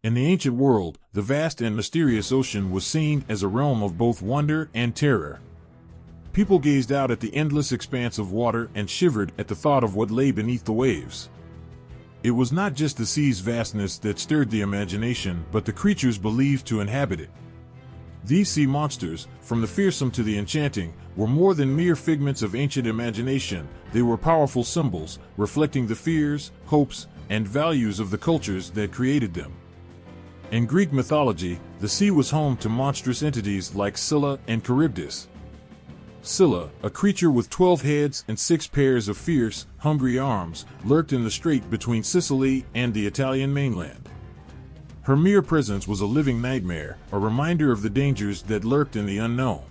In the ancient world, the vast and mysterious ocean was seen as a realm of both wonder and terror. People gazed out at the endless expanse of water and shivered at the thought of what lay beneath the waves. It was not just the sea's vastness that stirred the imagination, but the creatures believed to inhabit it. These sea monsters, from the fearsome to the enchanting, were more than mere figments of ancient imagination. They were powerful symbols, reflecting the fears, hopes, and values of the cultures that created them. In Greek mythology, the sea was home to monstrous entities like Scylla and Charybdis. Scylla, a creature with 12 heads and 6 pairs of fierce, hungry arms, lurked in the strait between Sicily and the Italian mainland. Her mere presence was a living nightmare, a reminder of the dangers that lurked in the unknown.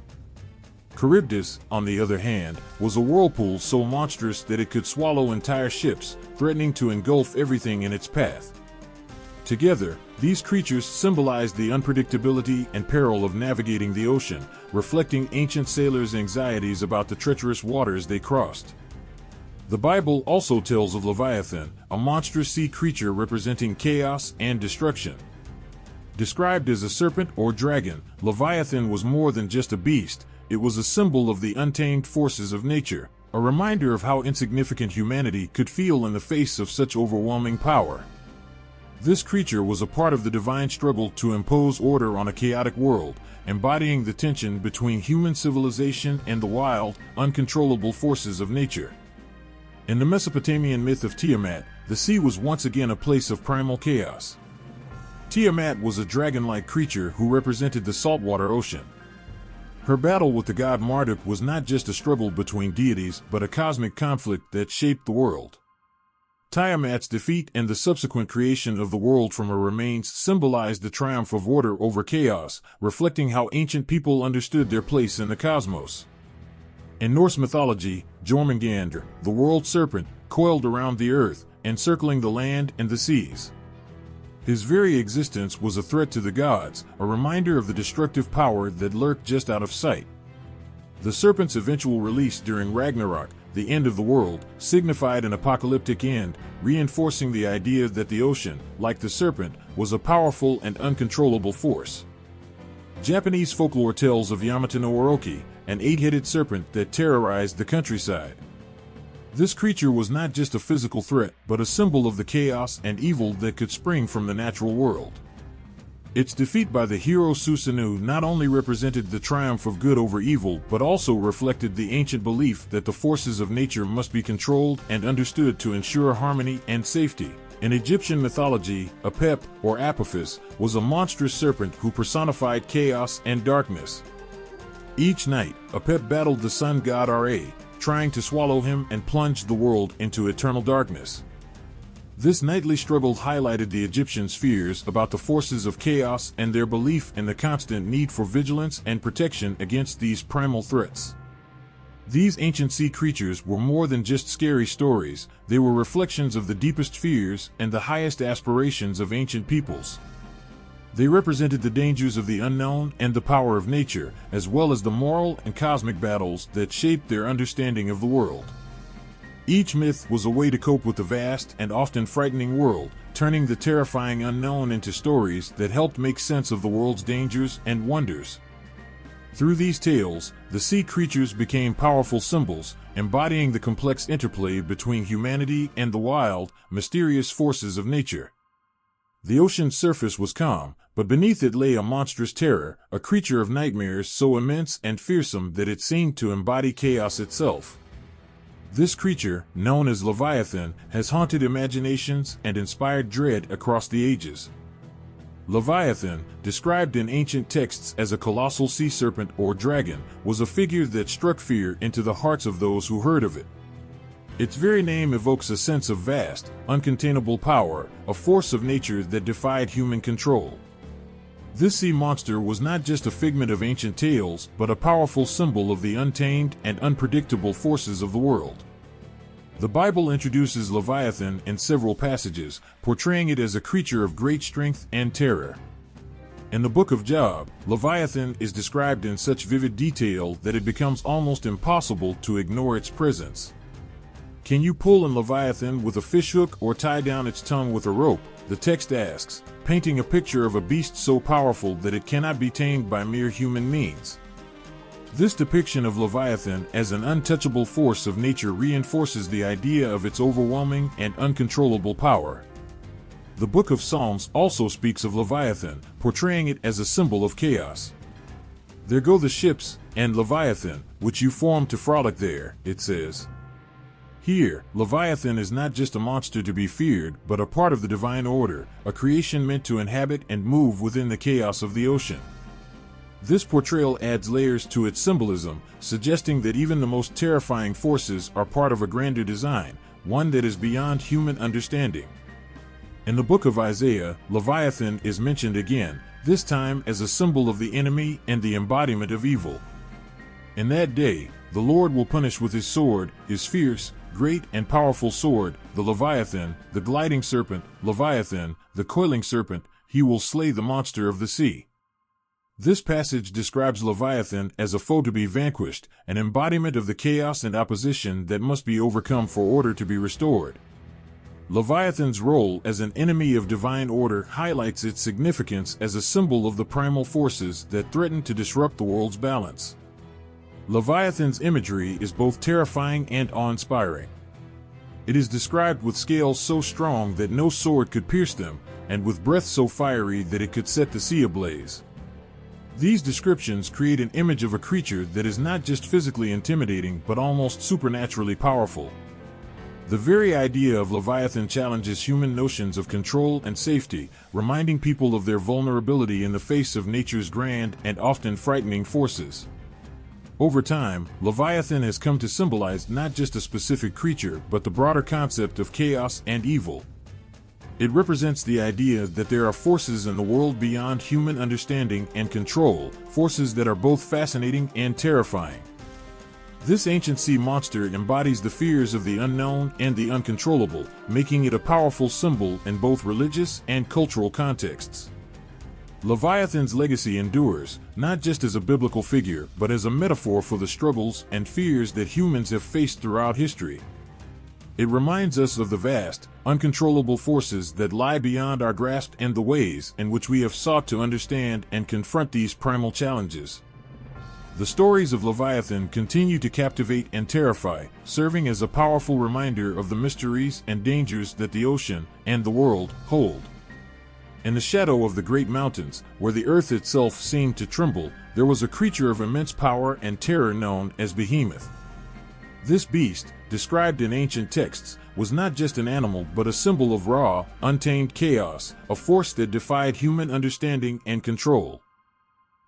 Charybdis, on the other hand, was a whirlpool so monstrous that it could swallow entire ships, threatening to engulf everything in its path. Together, these creatures symbolized the unpredictability and peril of navigating the ocean, reflecting ancient sailors' anxieties about the treacherous waters they crossed. The Bible also tells of Leviathan, a monstrous sea creature representing chaos and destruction. Described as a serpent or dragon, Leviathan was more than just a beast. It was a symbol of the untamed forces of nature, a reminder of how insignificant humanity could feel in the face of such overwhelming power. This creature was a part of the divine struggle to impose order on a chaotic world, embodying the tension between human civilization and the wild, uncontrollable forces of nature. In the Mesopotamian myth of Tiamat, the sea was once again a place of primal chaos. Tiamat was a dragon-like creature who represented the saltwater ocean. Her battle with the god Marduk was not just a struggle between deities, but a cosmic conflict that shaped the world. Tiamat's defeat and the subsequent creation of the world from her remains symbolized the triumph of order over chaos, reflecting how ancient people understood their place in the cosmos. In Norse mythology, Jormungandr, the world serpent, coiled around the earth, encircling the land and the seas. His very existence was a threat to the gods, a reminder of the destructive power that lurked just out of sight. The serpent's eventual release during Ragnarok, the end of the world, signified an apocalyptic end, reinforcing the idea that the ocean, like the serpent, was a powerful and uncontrollable force. Japanese folklore tells of Yamata no Orochi, an 8-headed serpent that terrorized the countryside. This creature was not just a physical threat, but a symbol of the chaos and evil that could spring from the natural world. Its defeat by the hero Susanoo not only represented the triumph of good over evil, but also reflected the ancient belief that the forces of nature must be controlled and understood to ensure harmony and safety. In Egyptian mythology, Apep, or Apophis, was a monstrous serpent who personified chaos and darkness. Each night, Apep battled the sun god Ra, trying to swallow him and plunge the world into eternal darkness. This nightly struggle highlighted the Egyptians' fears about the forces of chaos and their belief in the constant need for vigilance and protection against these primal threats. These ancient sea creatures were more than just scary stories, they were reflections of the deepest fears and the highest aspirations of ancient peoples. They represented the dangers of the unknown and the power of nature, as well as the moral and cosmic battles that shaped their understanding of the world. Each myth was a way to cope with the vast and often frightening world, turning the terrifying unknown into stories that helped make sense of the world's dangers and wonders. Through these tales, the sea creatures became powerful symbols, embodying the complex interplay between humanity and the wild, mysterious forces of nature. The ocean's surface was calm, but beneath it lay a monstrous terror, a creature of nightmares so immense and fearsome that it seemed to embody chaos itself. This creature, known as Leviathan, has haunted imaginations and inspired dread across the ages. Leviathan, described in ancient texts as a colossal sea serpent or dragon, was a figure that struck fear into the hearts of those who heard of it. Its very name evokes a sense of vast, uncontainable power, a force of nature that defied human control. This sea monster was not just a figment of ancient tales, but a powerful symbol of the untamed and unpredictable forces of the world. The Bible introduces Leviathan in several passages, portraying it as a creature of great strength and terror. In the book of Job, Leviathan is described in such vivid detail that it becomes almost impossible to ignore its presence. Can you pull in Leviathan with a fishhook or tie down its tongue with a rope? the text asks, painting a picture of a beast so powerful that it cannot be tamed by mere human means. This depiction of Leviathan as an untouchable force of nature reinforces the idea of its overwhelming and uncontrollable power. The Book of Psalms also speaks of Leviathan, portraying it as a symbol of chaos. "There go the ships, and Leviathan, which you formed to frolic there," it says. Here, Leviathan is not just a monster to be feared, but a part of the divine order, a creation meant to inhabit and move within the chaos of the ocean. This portrayal adds layers to its symbolism, suggesting that even the most terrifying forces are part of a grander design, one that is beyond human understanding. In the book of Isaiah, Leviathan is mentioned again, this time as a symbol of the enemy and the embodiment of evil. In that day, the Lord will punish with his sword, his fierce, great and powerful sword, the Leviathan, the gliding serpent, Leviathan, the coiling serpent. He will slay the monster of the sea. This passage describes Leviathan as a foe to be vanquished, an embodiment of the chaos and opposition that must be overcome for order to be restored. Leviathan's role as an enemy of divine order highlights its significance as a symbol of the primal forces that threaten to disrupt the world's balance. Leviathan's imagery is both terrifying and awe-inspiring. It is described with scales so strong that no sword could pierce them, and with breath so fiery that it could set the sea ablaze. These descriptions create an image of a creature that is not just physically intimidating but almost supernaturally powerful. The very idea of Leviathan challenges human notions of control and safety, reminding people of their vulnerability in the face of nature's grand and often frightening forces. Over time, Leviathan has come to symbolize not just a specific creature but the broader concept of chaos and evil. It represents the idea that there are forces in the world beyond human understanding and control, forces that are both fascinating and terrifying. This ancient sea monster embodies the fears of the unknown and the uncontrollable, making it a powerful symbol in both religious and cultural contexts. Leviathan's legacy endures, not just as a biblical figure, but as a metaphor for the struggles and fears that humans have faced throughout history. It reminds us of the vast, uncontrollable forces that lie beyond our grasp and the ways in which we have sought to understand and confront these primal challenges. The stories of Leviathan continue to captivate and terrify, serving as a powerful reminder of the mysteries and dangers that the ocean and the world hold. In the shadow of the great mountains, where the earth itself seemed to tremble, there was a creature of immense power and terror known as Behemoth. This beast, described in ancient texts, was not just an animal but a symbol of raw, untamed chaos, a force that defied human understanding and control.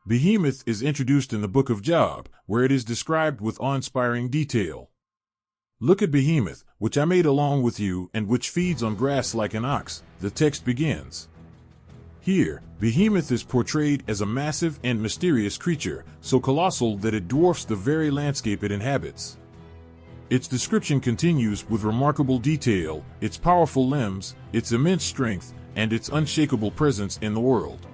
Behemoth is introduced in the Book of Job, where it is described with awe-inspiring detail. "Look at Behemoth, which I made along with you and which feeds on grass like an ox," the text begins. Here, Behemoth is portrayed as a massive and mysterious creature, so colossal that it dwarfs the very landscape it inhabits. Its description continues with remarkable detail, its powerful limbs, its immense strength, and its unshakable presence in the world.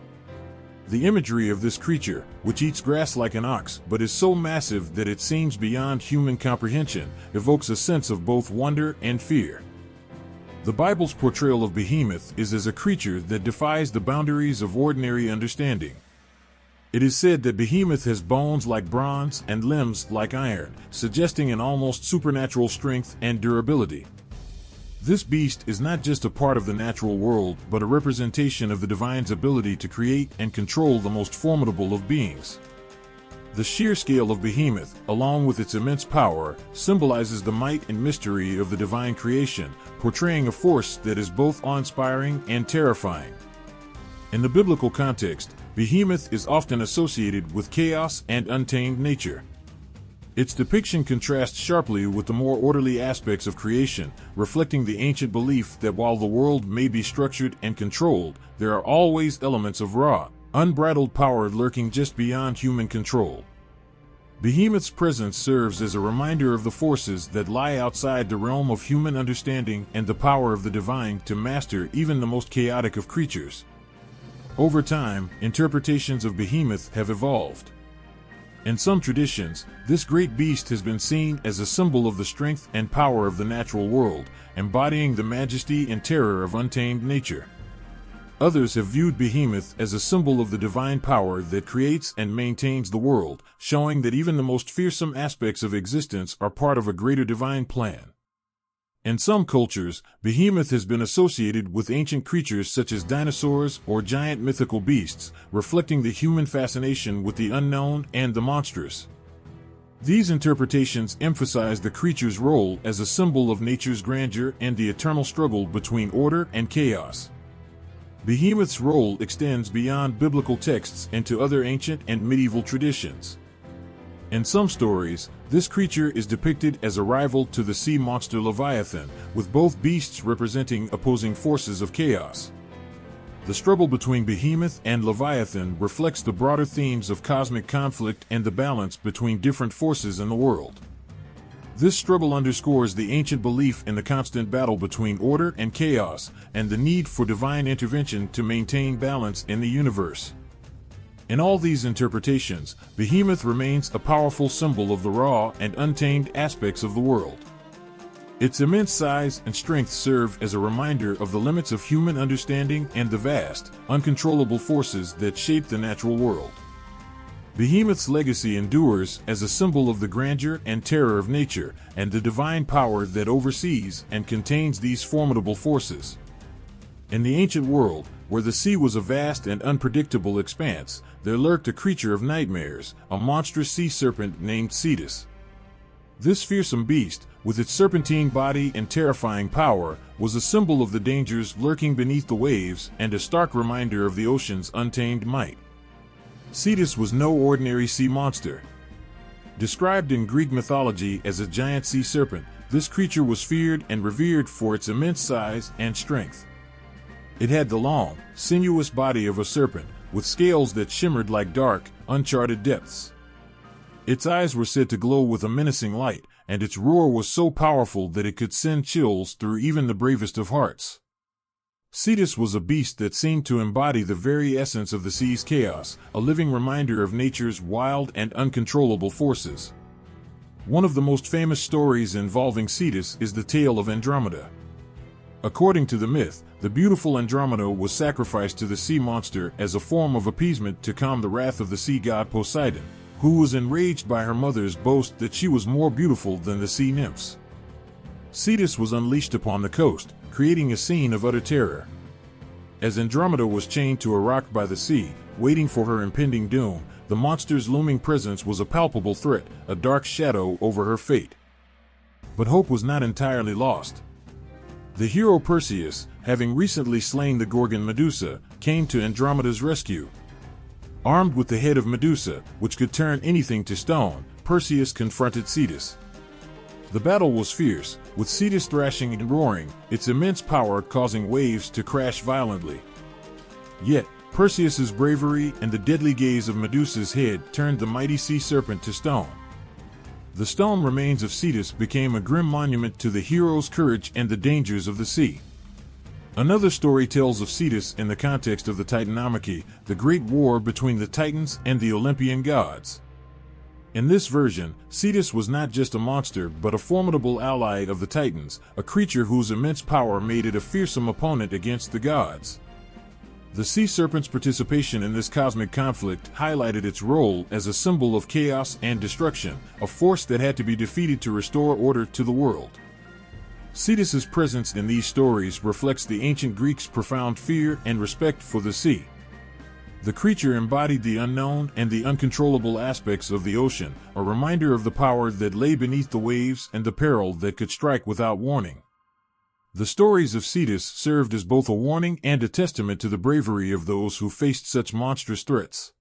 The imagery of this creature, which eats grass like an ox but is so massive that it seems beyond human comprehension, evokes a sense of both wonder and fear. The Bible's portrayal of Behemoth is as a creature that defies the boundaries of ordinary understanding. It is said that Behemoth has bones like bronze and limbs like iron, suggesting an almost supernatural strength and durability. This beast is not just a part of the natural world, but a representation of the divine's ability to create and control the most formidable of beings. The sheer scale of Behemoth, along with its immense power, symbolizes the might and mystery of the divine creation, portraying a force that is both awe-inspiring and terrifying. In the biblical context, Behemoth is often associated with chaos and untamed nature. Its depiction contrasts sharply with the more orderly aspects of creation, reflecting the ancient belief that while the world may be structured and controlled, there are always elements of raw, unbridled power lurking just beyond human control. Behemoth's presence serves as a reminder of the forces that lie outside the realm of human understanding and the power of the divine to master even the most chaotic of creatures. Over time, interpretations of Behemoth have evolved. In some traditions, this great beast has been seen as a symbol of the strength and power of the natural world, embodying the majesty and terror of untamed nature. Others have viewed Behemoth as a symbol of the divine power that creates and maintains the world, showing that even the most fearsome aspects of existence are part of a greater divine plan. In some cultures, Behemoth has been associated with ancient creatures such as dinosaurs or giant mythical beasts, reflecting the human fascination with the unknown and the monstrous. These interpretations emphasize the creature's role as a symbol of nature's grandeur and the eternal struggle between order and chaos. Behemoth's role extends beyond biblical texts into other ancient and medieval traditions. In some stories, this creature is depicted as a rival to the sea monster Leviathan, with both beasts representing opposing forces of chaos. The struggle between Behemoth and Leviathan reflects the broader themes of cosmic conflict and the balance between different forces in the world. This struggle underscores the ancient belief in the constant battle between order and chaos, and the need for divine intervention to maintain balance in the universe. In all these interpretations, Behemoth remains a powerful symbol of the raw and untamed aspects of the world. Its immense size and strength serve as a reminder of the limits of human understanding and the vast, uncontrollable forces that shape the natural world. Behemoth's legacy endures as a symbol of the grandeur and terror of nature, and the divine power that oversees and contains these formidable forces. In the ancient world, where the sea was a vast and unpredictable expanse, there lurked a creature of nightmares, a monstrous sea serpent named Cetus. This fearsome beast, with its serpentine body and terrifying power, was a symbol of the dangers lurking beneath the waves and a stark reminder of the ocean's untamed might. Cetus was no ordinary sea monster. Described in Greek mythology as a giant sea serpent, this creature was feared and revered for its immense size and strength. It had the long, sinuous body of a serpent, with scales that shimmered like dark, uncharted depths. Its eyes were said to glow with a menacing light, and its roar was so powerful that it could send chills through even the bravest of hearts. Cetus was a beast that seemed to embody the very essence of the sea's chaos, a living reminder of nature's wild and uncontrollable forces. One of the most famous stories involving Cetus is the tale of Andromeda. According to the myth, the beautiful Andromeda was sacrificed to the sea monster as a form of appeasement to calm the wrath of the sea god Poseidon, who was enraged by her mother's boast that she was more beautiful than the sea nymphs. Cetus was unleashed upon the coast, creating a scene of utter terror. As Andromeda was chained to a rock by the sea, waiting for her impending doom, the monster's looming presence was a palpable threat, a dark shadow over her fate. But hope was not entirely lost. The hero Perseus, having recently slain the Gorgon Medusa, came to Andromeda's rescue. Armed with the head of Medusa, which could turn anything to stone, Perseus confronted Cetus. The battle was fierce, with Cetus thrashing and roaring, its immense power causing waves to crash violently. Yet, Perseus's bravery and the deadly gaze of Medusa's head turned the mighty sea serpent to stone. The stone remains of Cetus became a grim monument to the hero's courage and the dangers of the sea. Another story tells of Cetus in the context of the Titanomachy, the great war between the Titans and the Olympian gods. In this version, Cetus was not just a monster but a formidable ally of the Titans, a creature whose immense power made it a fearsome opponent against the gods. The sea serpent's participation in this cosmic conflict highlighted its role as a symbol of chaos and destruction, a force that had to be defeated to restore order to the world. Cetus's presence in these stories reflects the ancient Greeks' profound fear and respect for the sea. The creature embodied the unknown and the uncontrollable aspects of the ocean, a reminder of the power that lay beneath the waves and the peril that could strike without warning. The stories of Cetus served as both a warning and a testament to the bravery of those who faced such monstrous threats.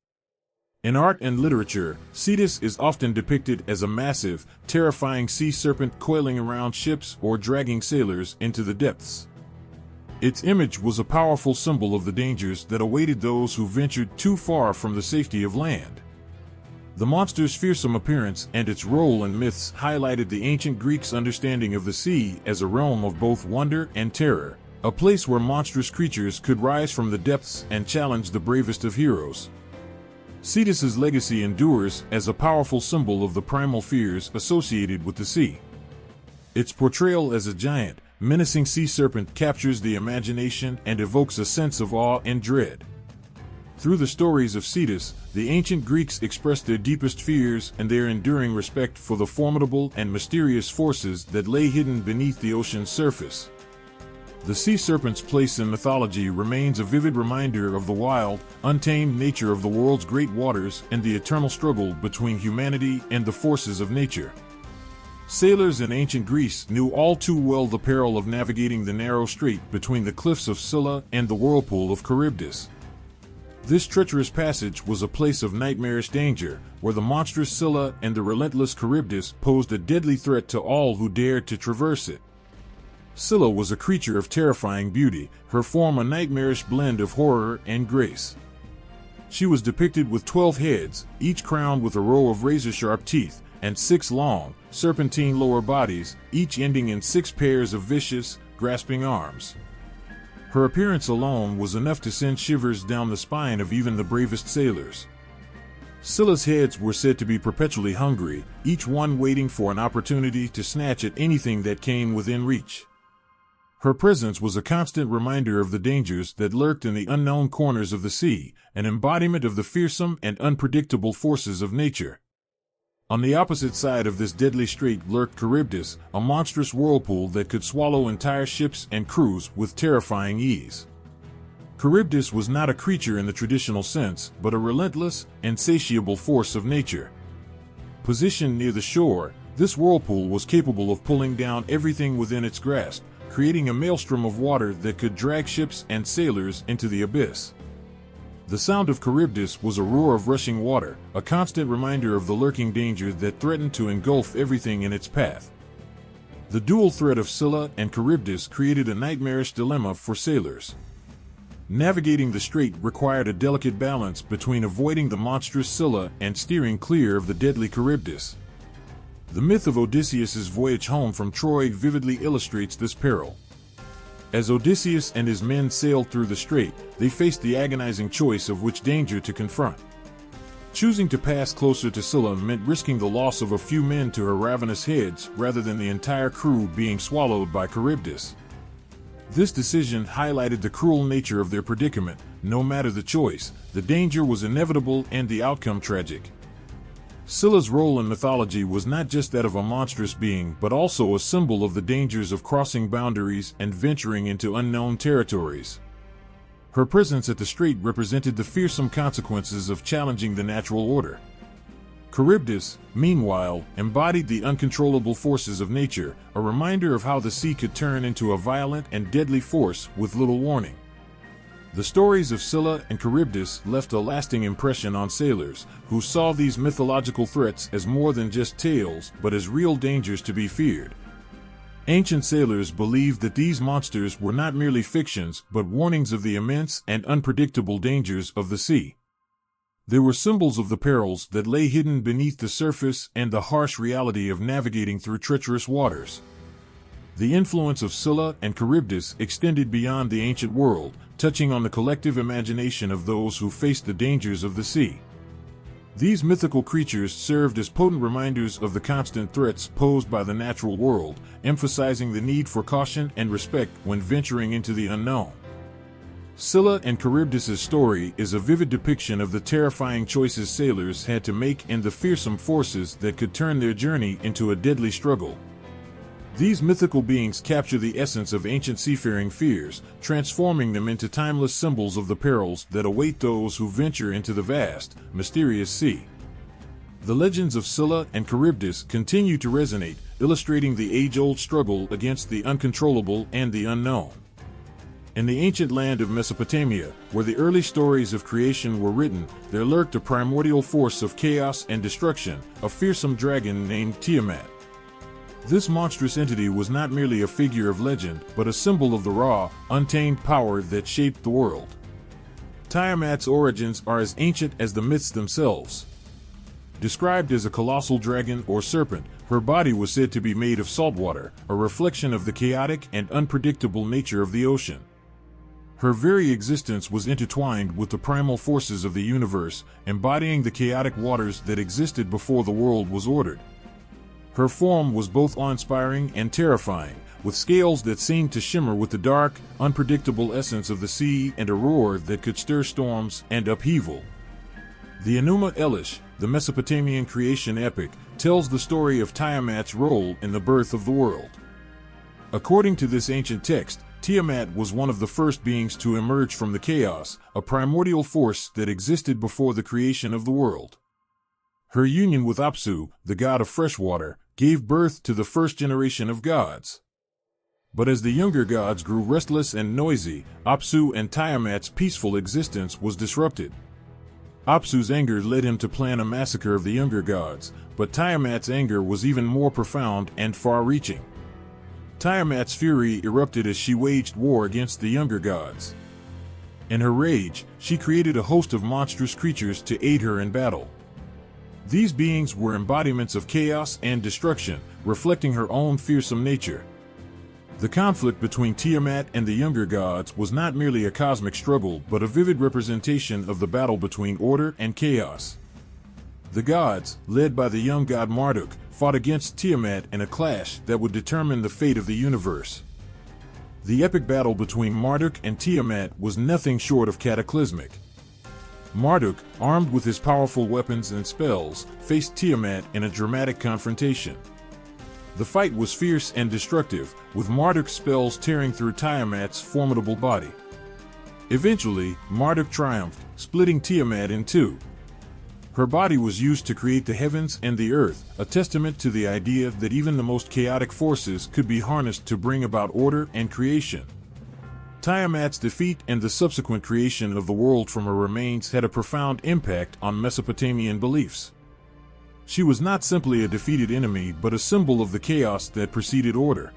In art and literature, Cetus is often depicted as a massive, terrifying sea serpent coiling around ships or dragging sailors into the depths. Its image was a powerful symbol of the dangers that awaited those who ventured too far from the safety of land. The monster's fearsome appearance and its role in myths highlighted the ancient Greeks' understanding of the sea as a realm of both wonder and terror, a place where monstrous creatures could rise from the depths and challenge the bravest of heroes. Cetus's legacy endures as a powerful symbol of the primal fears associated with the sea. Its portrayal as a giant, menacing sea serpent captures the imagination and evokes a sense of awe and dread. Through the stories of Cetus, the ancient Greeks expressed their deepest fears and their enduring respect for the formidable and mysterious forces that lay hidden beneath the ocean's surface. The sea serpent's place in mythology remains a vivid reminder of the wild, untamed nature of the world's great waters and the eternal struggle between humanity and the forces of nature. Sailors in ancient Greece knew all too well the peril of navigating the narrow strait between the cliffs of Scylla and the whirlpool of Charybdis. This treacherous passage was a place of nightmarish danger, where the monstrous Scylla and the relentless Charybdis posed a deadly threat to all who dared to traverse it. Scylla was a creature of terrifying beauty, her form a nightmarish blend of horror and grace. She was depicted with 12 heads, each crowned with a row of razor-sharp teeth, and 6 long, serpentine lower bodies, each ending in 6 pairs of vicious, grasping arms. Her appearance alone was enough to send shivers down the spine of even the bravest sailors. Scylla's heads were said to be perpetually hungry, each one waiting for an opportunity to snatch at anything that came within reach. Her presence was a constant reminder of the dangers that lurked in the unknown corners of the sea, an embodiment of the fearsome and unpredictable forces of nature. On the opposite side of this deadly strait lurked Charybdis, a monstrous whirlpool that could swallow entire ships and crews with terrifying ease. Charybdis was not a creature in the traditional sense, but a relentless, insatiable force of nature. Positioned near the shore, this whirlpool was capable of pulling down everything within its grasp, creating a maelstrom of water that could drag ships and sailors into the abyss. The sound of Charybdis was a roar of rushing water, a constant reminder of the lurking danger that threatened to engulf everything in its path. The dual threat of Scylla and Charybdis created a nightmarish dilemma for sailors. Navigating the strait required a delicate balance between avoiding the monstrous Scylla and steering clear of the deadly Charybdis. The myth of Odysseus's voyage home from Troy vividly illustrates this peril. As Odysseus and his men sailed through the strait, they faced the agonizing choice of which danger to confront. Choosing to pass closer to Scylla meant risking the loss of a few men to her ravenous heads rather than the entire crew being swallowed by Charybdis. This decision highlighted the cruel nature of their predicament. No matter the choice, the danger was inevitable and the outcome tragic. Scylla's role in mythology was not just that of a monstrous being, but also a symbol of the dangers of crossing boundaries and venturing into unknown territories. Her presence at the strait represented the fearsome consequences of challenging the natural order. Charybdis, meanwhile, embodied the uncontrollable forces of nature, a reminder of how the sea could turn into a violent and deadly force with little warning. The stories of Scylla and Charybdis left a lasting impression on sailors, who saw these mythological threats as more than just tales, but as real dangers to be feared. Ancient sailors believed that these monsters were not merely fictions, but warnings of the immense and unpredictable dangers of the sea. They were symbols of the perils that lay hidden beneath the surface and the harsh reality of navigating through treacherous waters. The influence of Scylla and Charybdis extended beyond the ancient world, touching on the collective imagination of those who faced the dangers of the sea. These mythical creatures served as potent reminders of the constant threats posed by the natural world, emphasizing the need for caution and respect when venturing into the unknown. Scylla and Charybdis' story is a vivid depiction of the terrifying choices sailors had to make and the fearsome forces that could turn their journey into a deadly struggle. These mythical beings capture the essence of ancient seafaring fears, transforming them into timeless symbols of the perils that await those who venture into the vast, mysterious sea. The legends of Scylla and Charybdis continue to resonate, illustrating the age-old struggle against the uncontrollable and the unknown. In the ancient land of Mesopotamia, where the early stories of creation were written, there lurked a primordial force of chaos and destruction, a fearsome dragon named Tiamat. This monstrous entity was not merely a figure of legend, but a symbol of the raw, untamed power that shaped the world. Tiamat's origins are as ancient as the myths themselves. Described as a colossal dragon or serpent, her body was said to be made of salt water, a reflection of the chaotic and unpredictable nature of the ocean. Her very existence was intertwined with the primal forces of the universe, embodying the chaotic waters that existed before the world was ordered. Her form was both awe-inspiring and terrifying, with scales that seemed to shimmer with the dark, unpredictable essence of the sea and a roar that could stir storms and upheaval. The Enuma Elish, the Mesopotamian creation epic, tells the story of Tiamat's role in the birth of the world. According to this ancient text, Tiamat was one of the first beings to emerge from the chaos, a primordial force that existed before the creation of the world. Her union with Apsu, the god of freshwater, gave birth to the first generation of gods. But as the younger gods grew restless and noisy, Apsu and Tiamat's peaceful existence was disrupted. Apsu's anger led him to plan a massacre of the younger gods, but Tiamat's anger was even more profound and far-reaching. Tiamat's fury erupted as she waged war against the younger gods. In her rage, she created a host of monstrous creatures to aid her in battle. These beings were embodiments of chaos and destruction, reflecting her own fearsome nature. The conflict between Tiamat and the younger gods was not merely a cosmic struggle but a vivid representation of the battle between order and chaos. The gods, led by the young god Marduk, fought against Tiamat in a clash that would determine the fate of the universe. The epic battle between Marduk and Tiamat was nothing short of cataclysmic. Marduk, armed with his powerful weapons and spells, faced Tiamat in a dramatic confrontation. The fight was fierce and destructive, with Marduk's spells tearing through Tiamat's formidable body. Eventually, Marduk triumphed, splitting Tiamat in two. Her body was used to create the heavens and the earth, a testament to the idea that even the most chaotic forces could be harnessed to bring about order and creation. Tiamat's defeat and the subsequent creation of the world from her remains had a profound impact on Mesopotamian beliefs. She was not simply a defeated enemy but a symbol of the chaos that preceded order.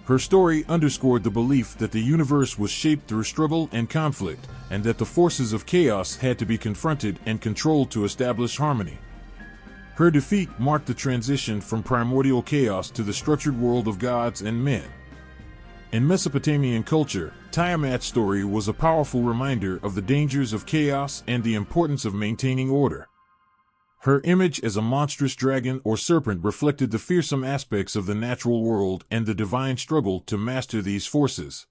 Her story underscored the belief that the universe was shaped through struggle and conflict, and that the forces of chaos had to be confronted and controlled to establish harmony. Her defeat marked the transition from primordial chaos to the structured world of gods and men. In Mesopotamian culture, Tiamat's story was a powerful reminder of the dangers of chaos and the importance of maintaining order. Her image as a monstrous dragon or serpent reflected the fearsome aspects of the natural world and the divine struggle to master these forces.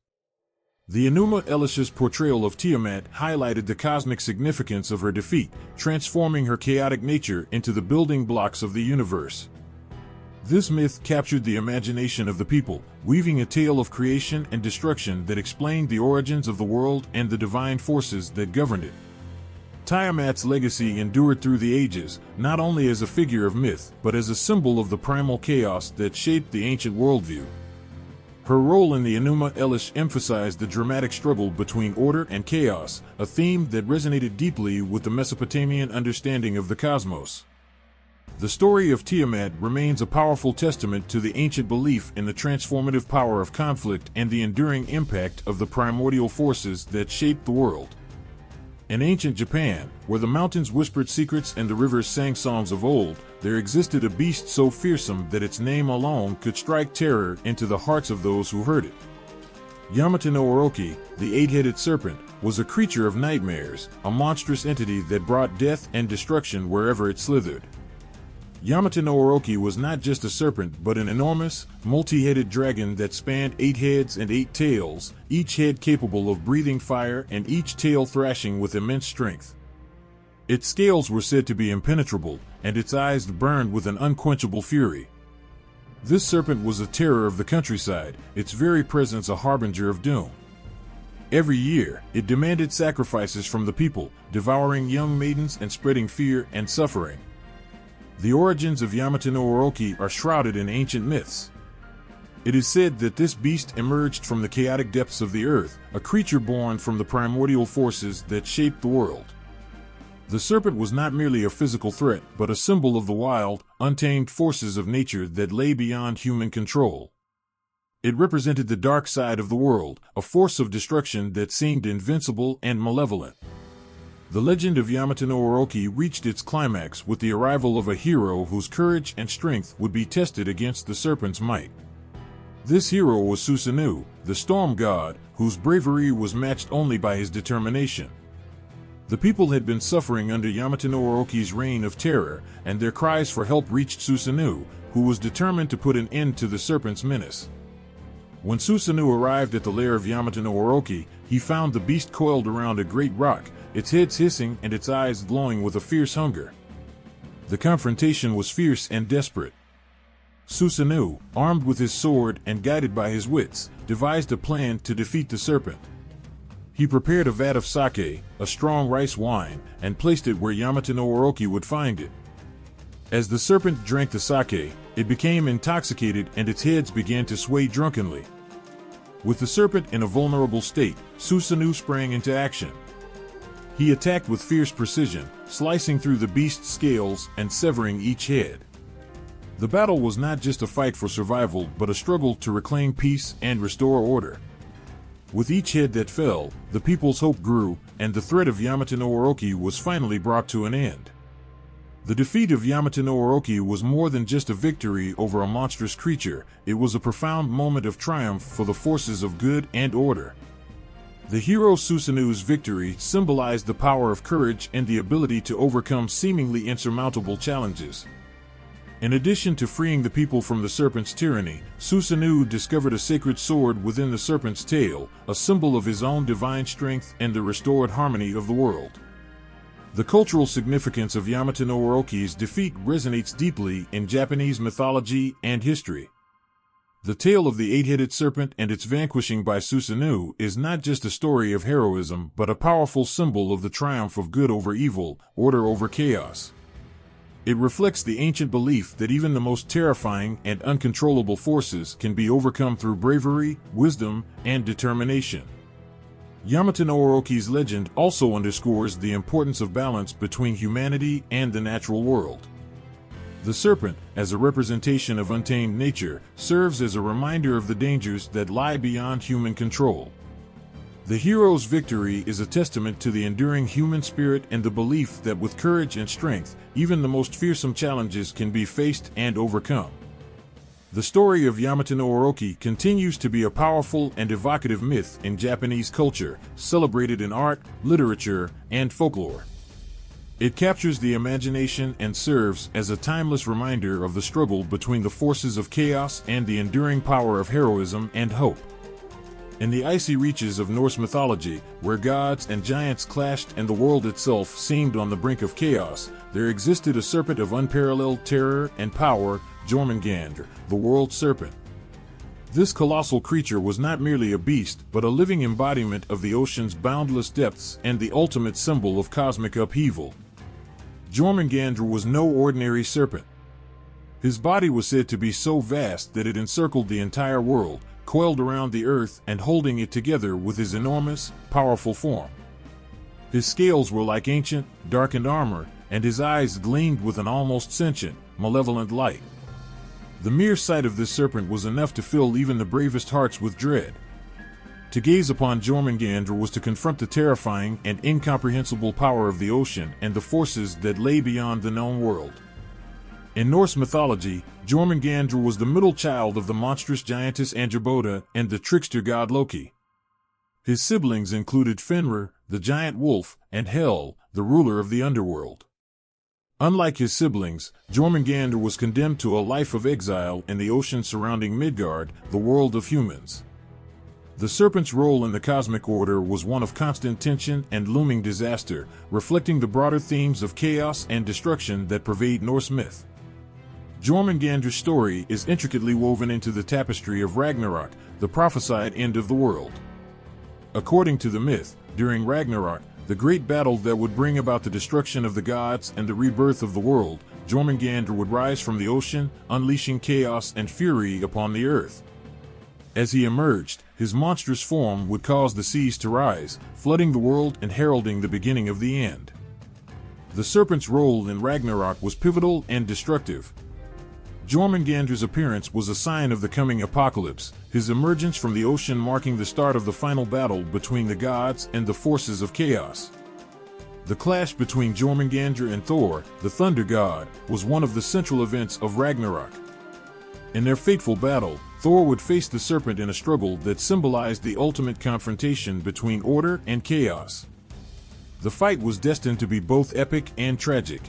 The Enuma Elish's portrayal of Tiamat highlighted the cosmic significance of her defeat, transforming her chaotic nature into the building blocks of the universe. This myth captured the imagination of the people, weaving a tale of creation and destruction that explained the origins of the world and the divine forces that governed it. Tiamat's legacy endured through the ages, not only as a figure of myth, but as a symbol of the primal chaos that shaped the ancient worldview. Her role in the Enuma Elish emphasized the dramatic struggle between order and chaos, a theme that resonated deeply with the Mesopotamian understanding of the cosmos. The story of Tiamat remains a powerful testament to the ancient belief in the transformative power of conflict and the enduring impact of the primordial forces that shaped the world. In ancient Japan, where the mountains whispered secrets and the rivers sang songs of old, there existed a beast so fearsome that its name alone could strike terror into the hearts of those who heard it. Yamata no Orochi, the eight-headed serpent, was a creature of nightmares, a monstrous entity that brought death and destruction wherever it slithered. Yamata no Orochi was not just a serpent but an enormous, multi-headed dragon that spanned 8 heads and 8 tails, each head capable of breathing fire and each tail thrashing with immense strength. Its scales were said to be impenetrable, and its eyes burned with an unquenchable fury. This serpent was a terror of the countryside, its very presence a harbinger of doom. Every year, it demanded sacrifices from the people, devouring young maidens and spreading fear and suffering. The origins of Yamata no Orochi are shrouded in ancient myths. It is said that this beast emerged from the chaotic depths of the earth, a creature born from the primordial forces that shaped the world. The serpent was not merely a physical threat, but a symbol of the wild, untamed forces of nature that lay beyond human control. It represented the dark side of the world, a force of destruction that seemed invincible and malevolent. The legend of Yamata no Orochi reached its climax with the arrival of a hero whose courage and strength would be tested against the serpent's might. This hero was Susanoo, the storm god, whose bravery was matched only by his determination. The people had been suffering under Yamata no Orochi's reign of terror, and their cries for help reached Susanoo, who was determined to put an end to the serpent's menace. When Susanoo arrived at the lair of Yamato no Orochi, he found the beast coiled around a great rock, its head hissing and its eyes glowing with a fierce hunger. The confrontation was fierce and desperate. Susanoo, armed with his sword and guided by his wits, devised a plan to defeat the serpent. He prepared a vat of sake, a strong rice wine, and placed it where Yamato no Orochi would find it. As the serpent drank the sake, it became intoxicated and its head began to sway drunkenly. With the serpent in a vulnerable state, Susanoo sprang into action. He attacked with fierce precision, slicing through the beast's scales and severing each head. The battle was not just a fight for survival but a struggle to reclaim peace and restore order. With each head that fell, the people's hope grew, and the threat of Yamato no Orochi was finally brought to an end. The defeat of Yamato no Orochi was more than just a victory over a monstrous creature, it was a profound moment of triumph for the forces of good and order. The hero Susanoo's victory symbolized the power of courage and the ability to overcome seemingly insurmountable challenges. In addition to freeing the people from the serpent's tyranny, Susanoo discovered a sacred sword within the serpent's tail, a symbol of his own divine strength and the restored harmony of the world. The cultural significance of Yamato no Orochi's defeat resonates deeply in Japanese mythology and history. The tale of the eight-headed serpent and its vanquishing by Susanoo is not just a story of heroism but a powerful symbol of the triumph of good over evil, order over chaos. It reflects the ancient belief that even the most terrifying and uncontrollable forces can be overcome through bravery, wisdom, and determination. Yamato no Orochi's legend also underscores the importance of balance between humanity and the natural world. The serpent, as a representation of untamed nature, serves as a reminder of the dangers that lie beyond human control. The hero's victory is a testament to the enduring human spirit and the belief that with courage and strength, even the most fearsome challenges can be faced and overcome. The story of Yamato no Orochi continues to be a powerful and evocative myth in Japanese culture, celebrated in art, literature, and folklore. It captures the imagination and serves as a timeless reminder of the struggle between the forces of chaos and the enduring power of heroism and hope. In the icy reaches of Norse mythology, where gods and giants clashed and the world itself seemed on the brink of chaos, there existed a serpent of unparalleled terror and power, Jormungandr, the world serpent. This colossal creature was not merely a beast, but a living embodiment of the ocean's boundless depths and the ultimate symbol of cosmic upheaval. Jormungandr was no ordinary serpent. His body was said to be so vast that it encircled the entire world, coiled around the earth and holding it together with his enormous, powerful form. His scales were like ancient, darkened armor, and his eyes gleamed with an almost sentient, malevolent light. The mere sight of this serpent was enough to fill even the bravest hearts with dread. To gaze upon Jormungandr was to confront the terrifying and incomprehensible power of the ocean and the forces that lay beyond the known world. In Norse mythology, Jormungandr was the middle child of the monstrous giantess Angrboda and the trickster god Loki. His siblings included Fenrir, the giant wolf, and Hel, the ruler of the underworld. Unlike his siblings, Jormungandr was condemned to a life of exile in the ocean surrounding Midgard, the world of humans. The serpent's role in the cosmic order was one of constant tension and looming disaster, reflecting the broader themes of chaos and destruction that pervade Norse myth. Jormungandr's story is intricately woven into the tapestry of Ragnarok, the prophesied end of the world. According to the myth, during Ragnarok, the great battle that would bring about the destruction of the gods and the rebirth of the world, Jormungandr would rise from the ocean, unleashing chaos and fury upon the earth. As he emerged, his monstrous form would cause the seas to rise, flooding the world and heralding the beginning of the end. The serpent's role in Ragnarok was pivotal and destructive. Jormungandr's appearance was a sign of the coming apocalypse, his emergence from the ocean marking the start of the final battle between the gods and the forces of chaos. The clash between Jormungandr and Thor, the thunder god, was one of the central events of Ragnarok. In their fateful battle, Thor would face the serpent in a struggle that symbolized the ultimate confrontation between order and chaos. The fight was destined to be both epic and tragic.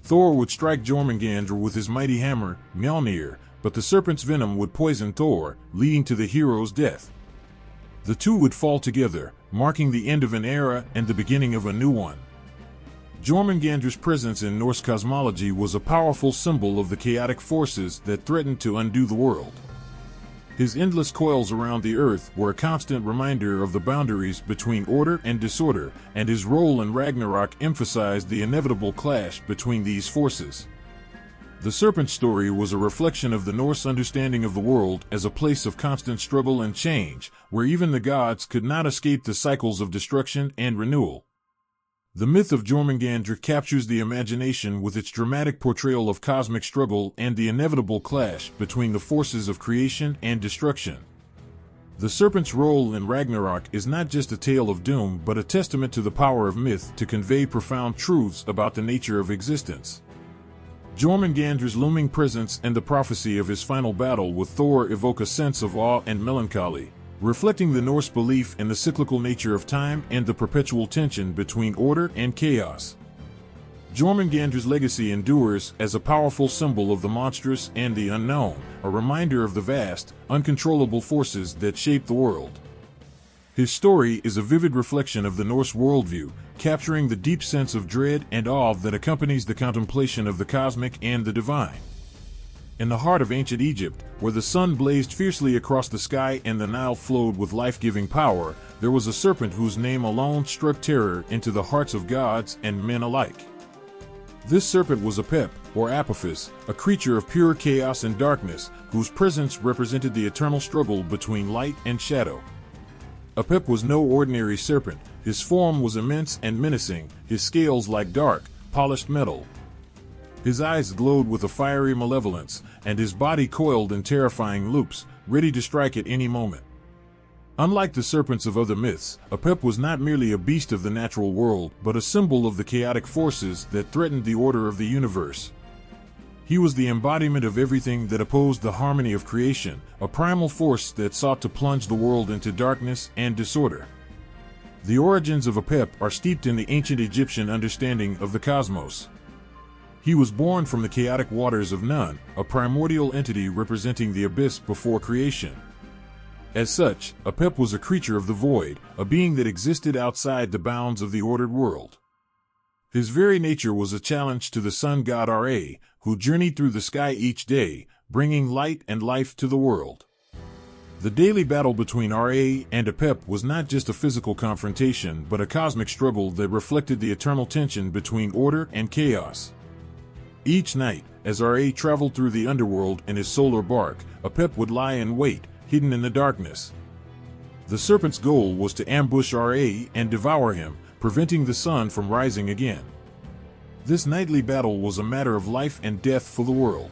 Thor would strike Jormungandr with his mighty hammer, Mjolnir, but the serpent's venom would poison Thor, leading to the hero's death. The two would fall together, marking the end of an era and the beginning of a new one. Jormungandr's presence in Norse cosmology was a powerful symbol of the chaotic forces that threatened to undo the world. His endless coils around the earth were a constant reminder of the boundaries between order and disorder, and his role in Ragnarok emphasized the inevitable clash between these forces. The serpent's story was a reflection of the Norse understanding of the world as a place of constant struggle and change, where even the gods could not escape the cycles of destruction and renewal. The myth of Jormungandr captures the imagination with its dramatic portrayal of cosmic struggle and the inevitable clash between the forces of creation and destruction. The serpent's role in Ragnarok is not just a tale of doom but a testament to the power of myth to convey profound truths about the nature of existence. Jormungandr's looming presence and the prophecy of his final battle with Thor evoke a sense of awe and melancholy, reflecting the Norse belief in the cyclical nature of time and the perpetual tension between order and chaos. Jormungandr's legacy endures as a powerful symbol of the monstrous and the unknown, a reminder of the vast, uncontrollable forces that shape the world. His story is a vivid reflection of the Norse worldview, capturing the deep sense of dread and awe that accompanies the contemplation of the cosmic and the divine. In the heart of ancient Egypt, where the sun blazed fiercely across the sky and the Nile flowed with life-giving power, there was a serpent whose name alone struck terror into the hearts of gods and men alike. This serpent was Apep, or Apophis, a creature of pure chaos and darkness, whose presence represented the eternal struggle between light and shadow. Apep was no ordinary serpent. His form was immense and menacing, his scales like dark, polished metal. His eyes glowed with a fiery malevolence, and his body coiled in terrifying loops, ready to strike at any moment. Unlike the serpents of other myths, Apep was not merely a beast of the natural world, but a symbol of the chaotic forces that threatened the order of the universe. He was the embodiment of everything that opposed the harmony of creation, a primal force that sought to plunge the world into darkness and disorder. The origins of Apep are steeped in the ancient Egyptian understanding of the cosmos. He was born from the chaotic waters of Nun, a primordial entity representing the abyss before creation. As such, Apep was a creature of the void, a being that existed outside the bounds of the ordered world. His very nature was a challenge to the sun god Ra, who journeyed through the sky each day, bringing light and life to the world. The daily battle between Ra and Apep was not just a physical confrontation but a cosmic struggle that reflected the eternal tension between order and chaos. Each night, as Ra traveled through the underworld in his solar bark, Apep would lie in wait, hidden in the darkness. The serpent's goal was to ambush Ra and devour him, preventing the sun from rising again. This nightly battle was a matter of life and death for the world.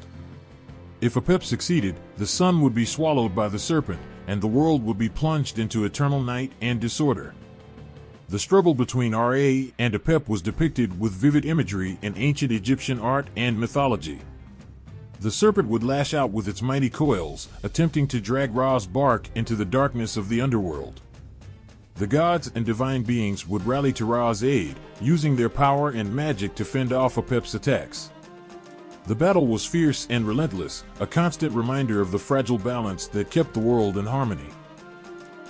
If Apep succeeded, the sun would be swallowed by the serpent, and the world would be plunged into eternal night and disorder. The struggle between Ra and Apep was depicted with vivid imagery in ancient Egyptian art and mythology. The serpent would lash out with its mighty coils, attempting to drag Ra's bark into the darkness of the underworld. The gods and divine beings would rally to Ra's aid, using their power and magic to fend off Apep's attacks. The battle was fierce and relentless, a constant reminder of the fragile balance that kept the world in harmony.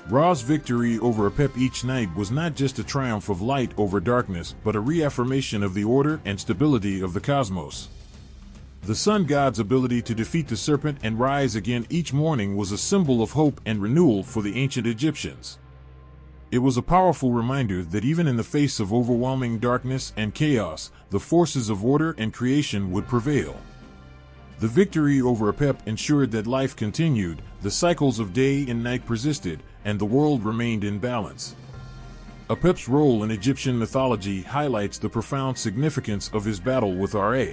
Ra's victory over Apep each night was not just a triumph of light over darkness, but a reaffirmation of the order and stability of the cosmos. The sun god's ability to defeat the serpent and rise again each morning was a symbol of hope and renewal for the ancient Egyptians. It was a powerful reminder that even in the face of overwhelming darkness and chaos, the forces of order and creation would prevail. The victory over Apep ensured that life continued, the cycles of day and night persisted, and the world remained in balance. Apep's role in Egyptian mythology highlights the profound significance of his battle with Ra.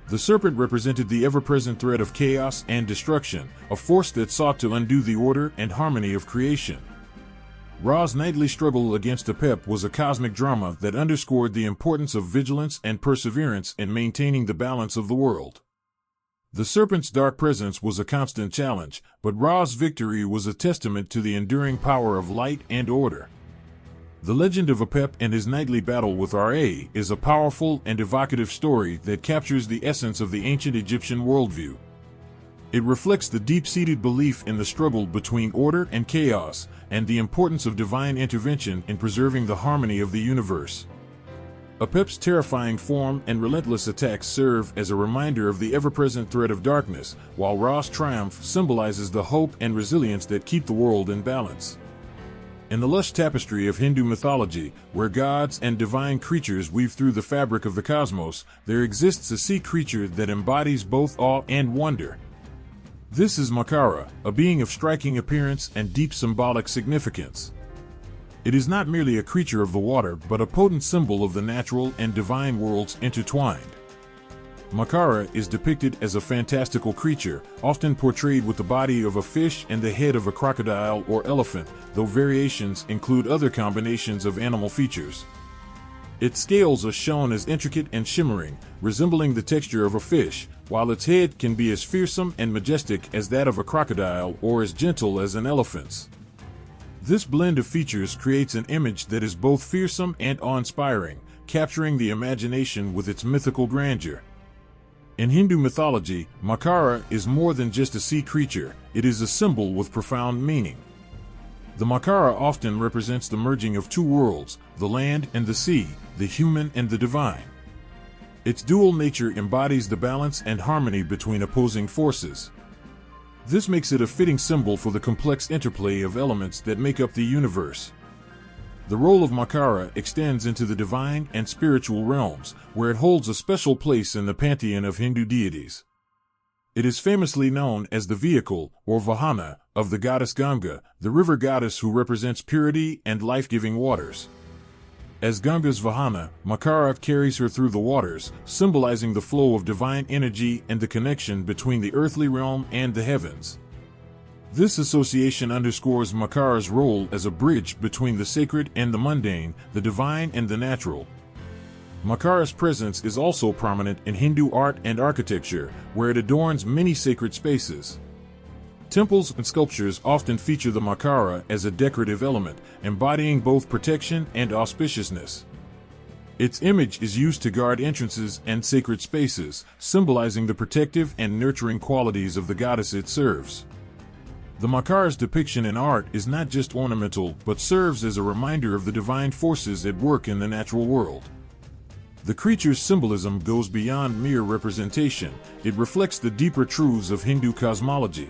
The serpent represented the ever-present threat of chaos and destruction, a force that sought to undo the order and harmony of creation. Ra's nightly struggle against Apep was a cosmic drama that underscored the importance of vigilance and perseverance in maintaining the balance of the world. The serpent's dark presence was a constant challenge, but Ra's victory was a testament to the enduring power of light and order. The legend of Apep and his nightly battle with Ra is a powerful and evocative story that captures the essence of the ancient Egyptian worldview. It reflects the deep-seated belief in the struggle between order and chaos, and the importance of divine intervention in preserving the harmony of the universe. Apep's terrifying form and relentless attacks serve as a reminder of the ever-present threat of darkness, while Ra's triumph symbolizes the hope and resilience that keep the world in balance. In the lush tapestry of Hindu mythology, where gods and divine creatures weave through the fabric of the cosmos, there exists a sea creature that embodies both awe and wonder. This is Makara, a being of striking appearance and deep symbolic significance. It is not merely a creature of the water, but a potent symbol of the natural and divine worlds intertwined. Makara is depicted as a fantastical creature, often portrayed with the body of a fish and the head of a crocodile or elephant, though variations include other combinations of animal features. Its scales are shown as intricate and shimmering, resembling the texture of a fish, while its head can be as fearsome and majestic as that of a crocodile or as gentle as an elephant's. This blend of features creates an image that is both fearsome and awe-inspiring, capturing the imagination with its mythical grandeur. In Hindu mythology, Makara is more than just a sea creature, it is a symbol with profound meaning. The Makara often represents the merging of two worlds, the land and the sea, the human and the divine. Its dual nature embodies the balance and harmony between opposing forces. This makes it a fitting symbol for the complex interplay of elements that make up the universe. The role of Makara extends into the divine and spiritual realms, where it holds a special place in the pantheon of Hindu deities. It is famously known as the vehicle, or Vahana, of the goddess Ganga, the river goddess who represents purity and life-giving waters. As Ganga's Vahana, Makara carries her through the waters, symbolizing the flow of divine energy and the connection between the earthly realm and the heavens. This association underscores Makara's role as a bridge between the sacred and the mundane, the divine and the natural. Makara's presence is also prominent in Hindu art and architecture, where it adorns many sacred spaces. Temples and sculptures often feature the Makara as a decorative element, embodying both protection and auspiciousness. Its image is used to guard entrances and sacred spaces, symbolizing the protective and nurturing qualities of the goddess it serves. The Makara's depiction in art is not just ornamental, but serves as a reminder of the divine forces at work in the natural world. The creature's symbolism goes beyond mere representation, it reflects the deeper truths of Hindu cosmology.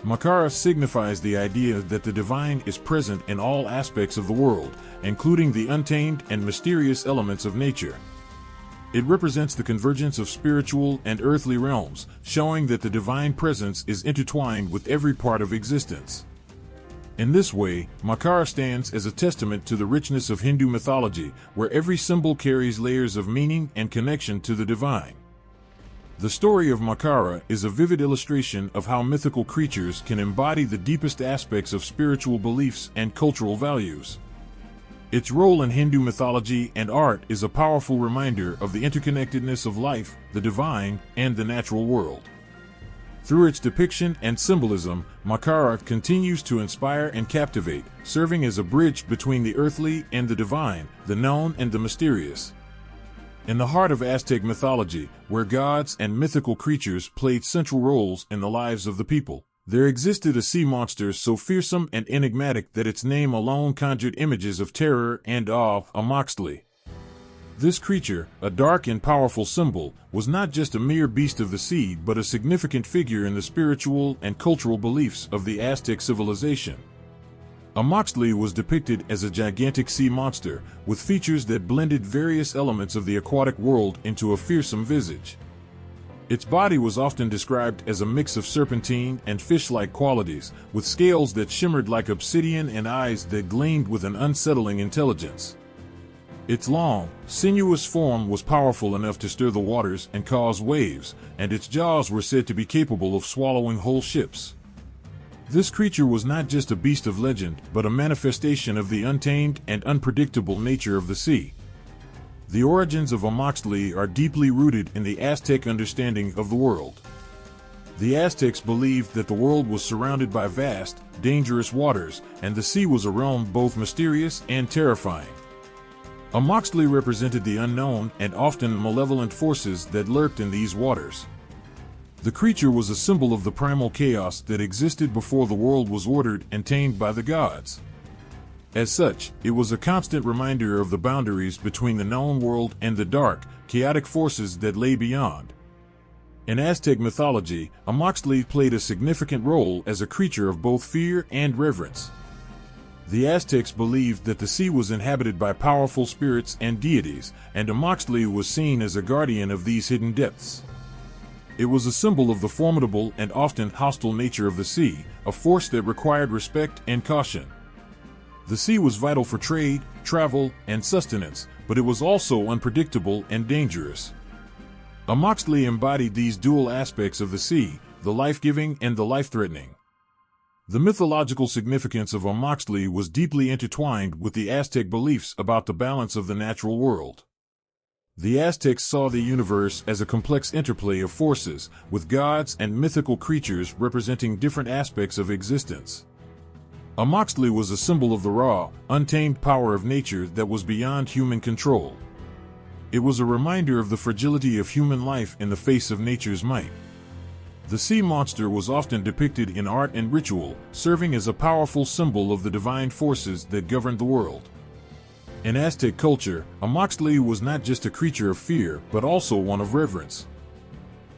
Makara signifies the idea that the divine is present in all aspects of the world, including the untamed and mysterious elements of nature. It represents the convergence of spiritual and earthly realms, showing that the divine presence is intertwined with every part of existence. In this way, Makara stands as a testament to the richness of Hindu mythology, where every symbol carries layers of meaning and connection to the divine. The story of Makara is a vivid illustration of how mythical creatures can embody the deepest aspects of spiritual beliefs and cultural values. Its role in Hindu mythology and art is a powerful reminder of the interconnectedness of life, the divine, and the natural world. Through its depiction and symbolism, Makara continues to inspire and captivate, serving as a bridge between the earthly and the divine, the known and the mysterious. In the heart of Aztec mythology, where gods and mythical creatures played central roles in the lives of the people, there existed a sea monster so fearsome and enigmatic that its name alone conjured images of terror and awe, a Moxtli. This creature, a dark and powerful symbol, was not just a mere beast of the sea but a significant figure in the spiritual and cultural beliefs of the Aztec civilization. A Moxtli was depicted as a gigantic sea monster, with features that blended various elements of the aquatic world into a fearsome visage. Its body was often described as a mix of serpentine and fish-like qualities, with scales that shimmered like obsidian and eyes that gleamed with an unsettling intelligence. Its long, sinuous form was powerful enough to stir the waters and cause waves, and its jaws were said to be capable of swallowing whole ships. This creature was not just a beast of legend, but a manifestation of the untamed and unpredictable nature of the sea. The origins of a Moxtli are deeply rooted in the Aztec understanding of the world. The Aztecs believed that the world was surrounded by vast, dangerous waters, and the sea was a realm both mysterious and terrifying. A Moxtli represented the unknown and often malevolent forces that lurked in these waters. The creature was a symbol of the primal chaos that existed before the world was ordered and tamed by the gods. As such, it was a constant reminder of the boundaries between the known world and the dark, chaotic forces that lay beyond. In Aztec mythology, Amoxtli played a significant role as a creature of both fear and reverence. The Aztecs believed that the sea was inhabited by powerful spirits and deities, and Amoxtli was seen as a guardian of these hidden depths. It was a symbol of the formidable and often hostile nature of the sea, a force that required respect and caution. The sea was vital for trade, travel, and sustenance, but it was also unpredictable and dangerous. Amoxtli embodied these dual aspects of the sea, the life-giving and the life-threatening. The mythological significance of Amoxtli was deeply intertwined with the Aztec beliefs about the balance of the natural world. The Aztecs saw the universe as a complex interplay of forces, with gods and mythical creatures representing different aspects of existence. Amoxtli was a symbol of the raw, untamed power of nature that was beyond human control. It was a reminder of the fragility of human life in the face of nature's might. The sea monster was often depicted in art and ritual, serving as a powerful symbol of the divine forces that governed the world. In Aztec culture, Amoxtli was not just a creature of fear, but also one of reverence.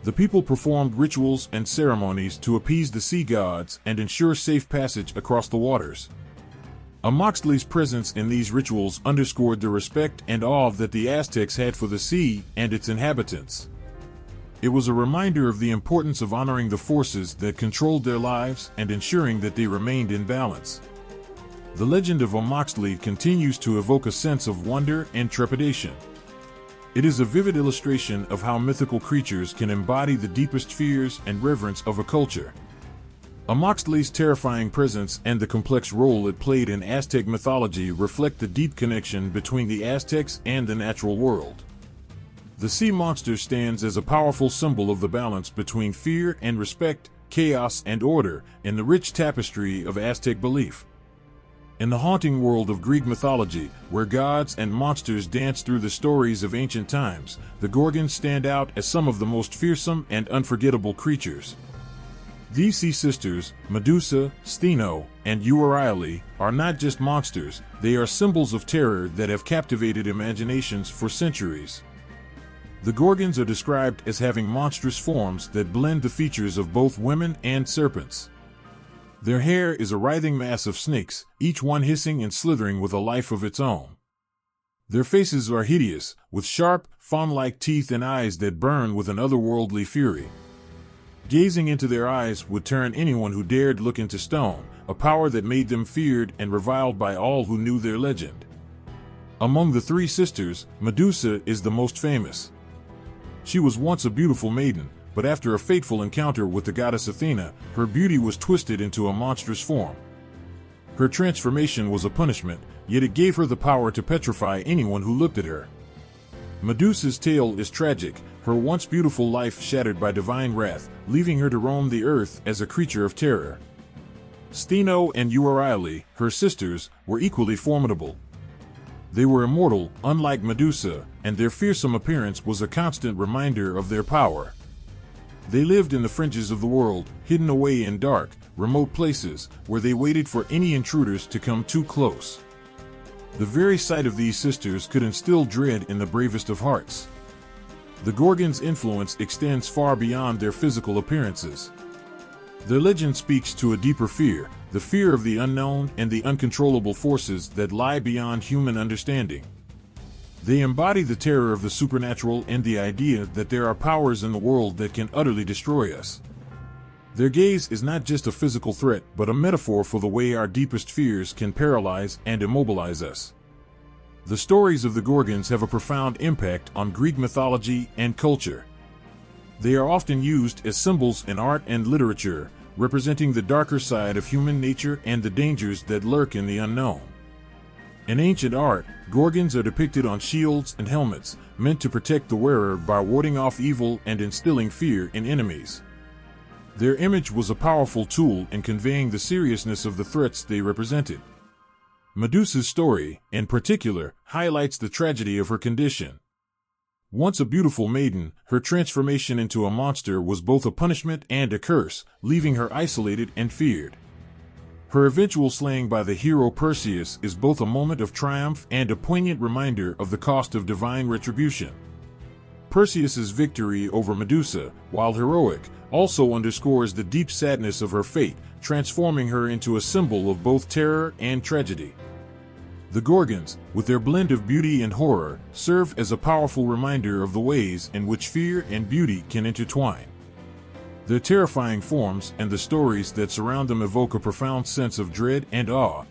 The people performed rituals and ceremonies to appease the sea gods and ensure safe passage across the waters. Amoxtli's presence in these rituals underscored the respect and awe that the Aztecs had for the sea and its inhabitants. It was a reminder of the importance of honoring the forces that controlled their lives and ensuring that they remained in balance. The legend of Amoxtli continues to evoke a sense of wonder and trepidation. It is a vivid illustration of how mythical creatures can embody the deepest fears and reverence of a culture. Amoxtli's terrifying presence and the complex role it played in Aztec mythology reflect the deep connection between the Aztecs and the natural world. The sea monster stands as a powerful symbol of the balance between fear and respect, chaos and order, in the rich tapestry of Aztec belief. In the haunting world of Greek mythology, where gods and monsters dance through the stories of ancient times, the Gorgons stand out as some of the most fearsome and unforgettable creatures. These sea sisters, Medusa, Stheno, and Euryale, are not just monsters, they are symbols of terror that have captivated imaginations for centuries. The Gorgons are described as having monstrous forms that blend the features of both women and serpents. Their hair is a writhing mass of snakes, each one hissing and slithering with a life of its own. Their faces are hideous, with sharp, fawn-like teeth and eyes that burn with an otherworldly fury. Gazing into their eyes would turn anyone who dared look into stone, a power that made them feared and reviled by all who knew their legend. Among the three sisters, Medusa is the most famous. She was once a beautiful maiden, but after a fateful encounter with the goddess Athena, her beauty was twisted into a monstrous form. Her transformation was a punishment, yet it gave her the power to petrify anyone who looked at her. Medusa's tale is tragic, her once beautiful life shattered by divine wrath, leaving her to roam the earth as a creature of terror. Stheno and Euryale, her sisters, were equally formidable. They were immortal, unlike Medusa, and their fearsome appearance was a constant reminder of their power. They lived in the fringes of the world, hidden away in dark, remote places, where they waited for any intruders to come too close. The very sight of these sisters could instill dread in the bravest of hearts. The Gorgons' influence extends far beyond their physical appearances. Their legend speaks to a deeper fear, the fear of the unknown and the uncontrollable forces that lie beyond human understanding. They embody the terror of the supernatural and the idea that there are powers in the world that can utterly destroy us. Their gaze is not just a physical threat, but a metaphor for the way our deepest fears can paralyze and immobilize us. The stories of the Gorgons have a profound impact on Greek mythology and culture. They are often used as symbols in art and literature, representing the darker side of human nature and the dangers that lurk in the unknown. In ancient art, Gorgons are depicted on shields and helmets, meant to protect the wearer by warding off evil and instilling fear in enemies. Their image was a powerful tool in conveying the seriousness of the threats they represented. Medusa's story, in particular, highlights the tragedy of her condition. Once a beautiful maiden, her transformation into a monster was both a punishment and a curse, leaving her isolated and feared. Her eventual slaying by the hero Perseus is both a moment of triumph and a poignant reminder of the cost of divine retribution. Perseus's victory over Medusa, while heroic, also underscores the deep sadness of her fate, transforming her into a symbol of both terror and tragedy. The Gorgons, with their blend of beauty and horror, serve as a powerful reminder of the ways in which fear and beauty can intertwine. Their terrifying forms and the stories that surround them evoke a profound sense of dread and awe.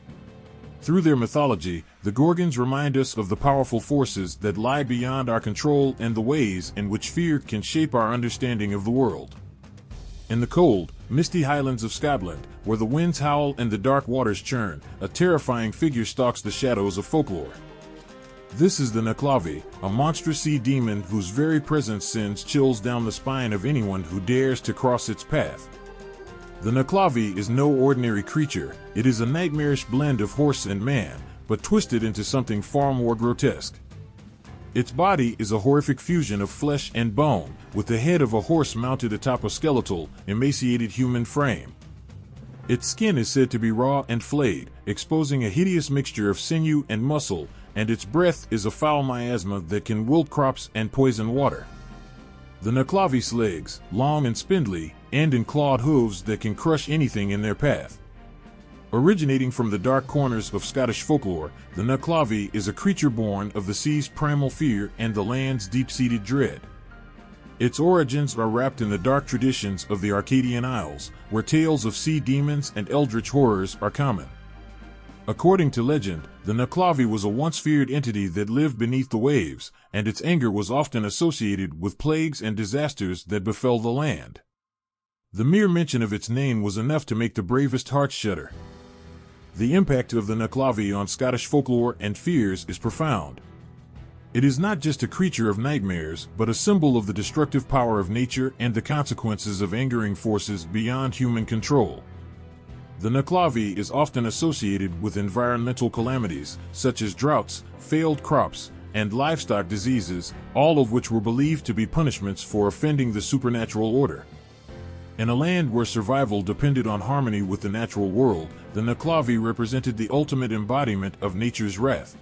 Through their mythology, the Gorgons remind us of the powerful forces that lie beyond our control and the ways in which fear can shape our understanding of the world. In the cold, misty highlands of Scotland, where the winds howl and the dark waters churn, a terrifying figure stalks the shadows of folklore. This is the Nuclavi, a monstrous sea demon whose very presence sends chills down the spine of anyone who dares to cross its path. The Nuclavi is no ordinary creature, it is a nightmarish blend of horse and man, but twisted into something far more grotesque. Its body is a horrific fusion of flesh and bone, with the head of a horse mounted atop a skeletal, emaciated human frame. Its skin is said to be raw and flayed, exposing a hideous mixture of sinew and muscle, and its breath is a foul miasma that can wilt crops and poison water. The Nuclavi's legs, long and spindly, end in clawed hooves that can crush anything in their path. Originating from the dark corners of Scottish folklore, the Nuclavi is a creature born of the sea's primal fear and the land's deep-seated dread. Its origins are wrapped in the dark traditions of the Arcadian Isles, where tales of sea demons and eldritch horrors are common. According to legend, the Nuclavi was a once feared entity that lived beneath the waves, and its anger was often associated with plagues and disasters that befell the land. The mere mention of its name was enough to make the bravest heart shudder. The impact of the Nuclavi on Scottish folklore and fears is profound. It is not just a creature of nightmares, but a symbol of the destructive power of nature and the consequences of angering forces beyond human control. The Nuclavi is often associated with environmental calamities, such as droughts, failed crops, and livestock diseases, all of which were believed to be punishments for offending the supernatural order. In a land where survival depended on harmony with the natural world, the Nuclavi represented the ultimate embodiment of nature's wrath.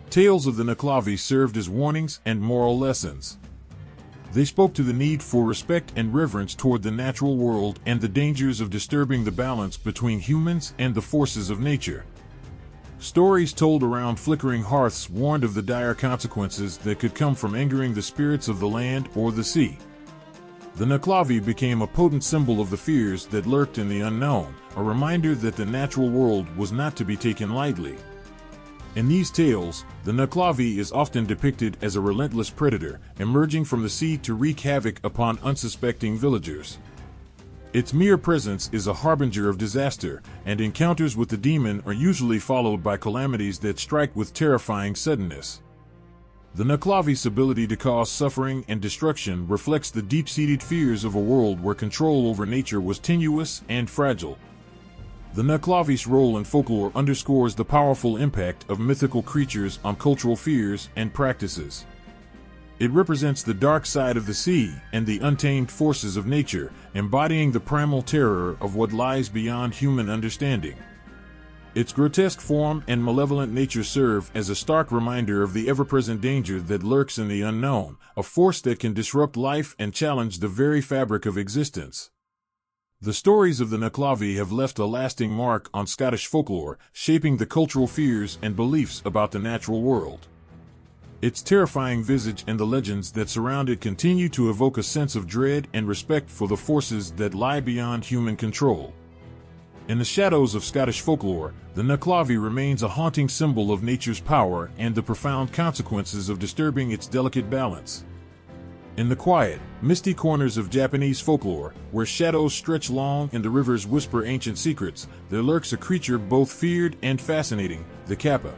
Tales of the Nuclavi served as warnings and moral lessons. They spoke to the need for respect and reverence toward the natural world and the dangers of disturbing the balance between humans and the forces of nature. Stories told around flickering hearths warned of the dire consequences that could come from angering the spirits of the land or the sea. The Nuclavi became a potent symbol of the fears that lurked in the unknown, a reminder that the natural world was not to be taken lightly. In these tales, the Nuclavi is often depicted as a relentless predator, emerging from the sea to wreak havoc upon unsuspecting villagers. Its mere presence is a harbinger of disaster, and encounters with the demon are usually followed by calamities that strike with terrifying suddenness. The Nuclavi's ability to cause suffering and destruction reflects the deep-seated fears of a world where control over nature was tenuous and fragile. The Nuclavi's role in folklore underscores the powerful impact of mythical creatures on cultural fears and practices. It represents the dark side of the sea and the untamed forces of nature, embodying the primal terror of what lies beyond human understanding. Its grotesque form and malevolent nature serve as a stark reminder of the ever-present danger that lurks in the unknown, a force that can disrupt life and challenge the very fabric of existence. The stories of the Nuclavi have left a lasting mark on Scottish folklore, shaping the cultural fears and beliefs about the natural world. Its terrifying visage and the legends that surround it continue to evoke a sense of dread and respect for the forces that lie beyond human control. In the shadows of Scottish folklore, the Nuclavi remains a haunting symbol of nature's power and the profound consequences of disturbing its delicate balance. In the quiet, misty corners of Japanese folklore, where shadows stretch long and the rivers whisper ancient secrets, there lurks a creature both feared and fascinating, the Kappa.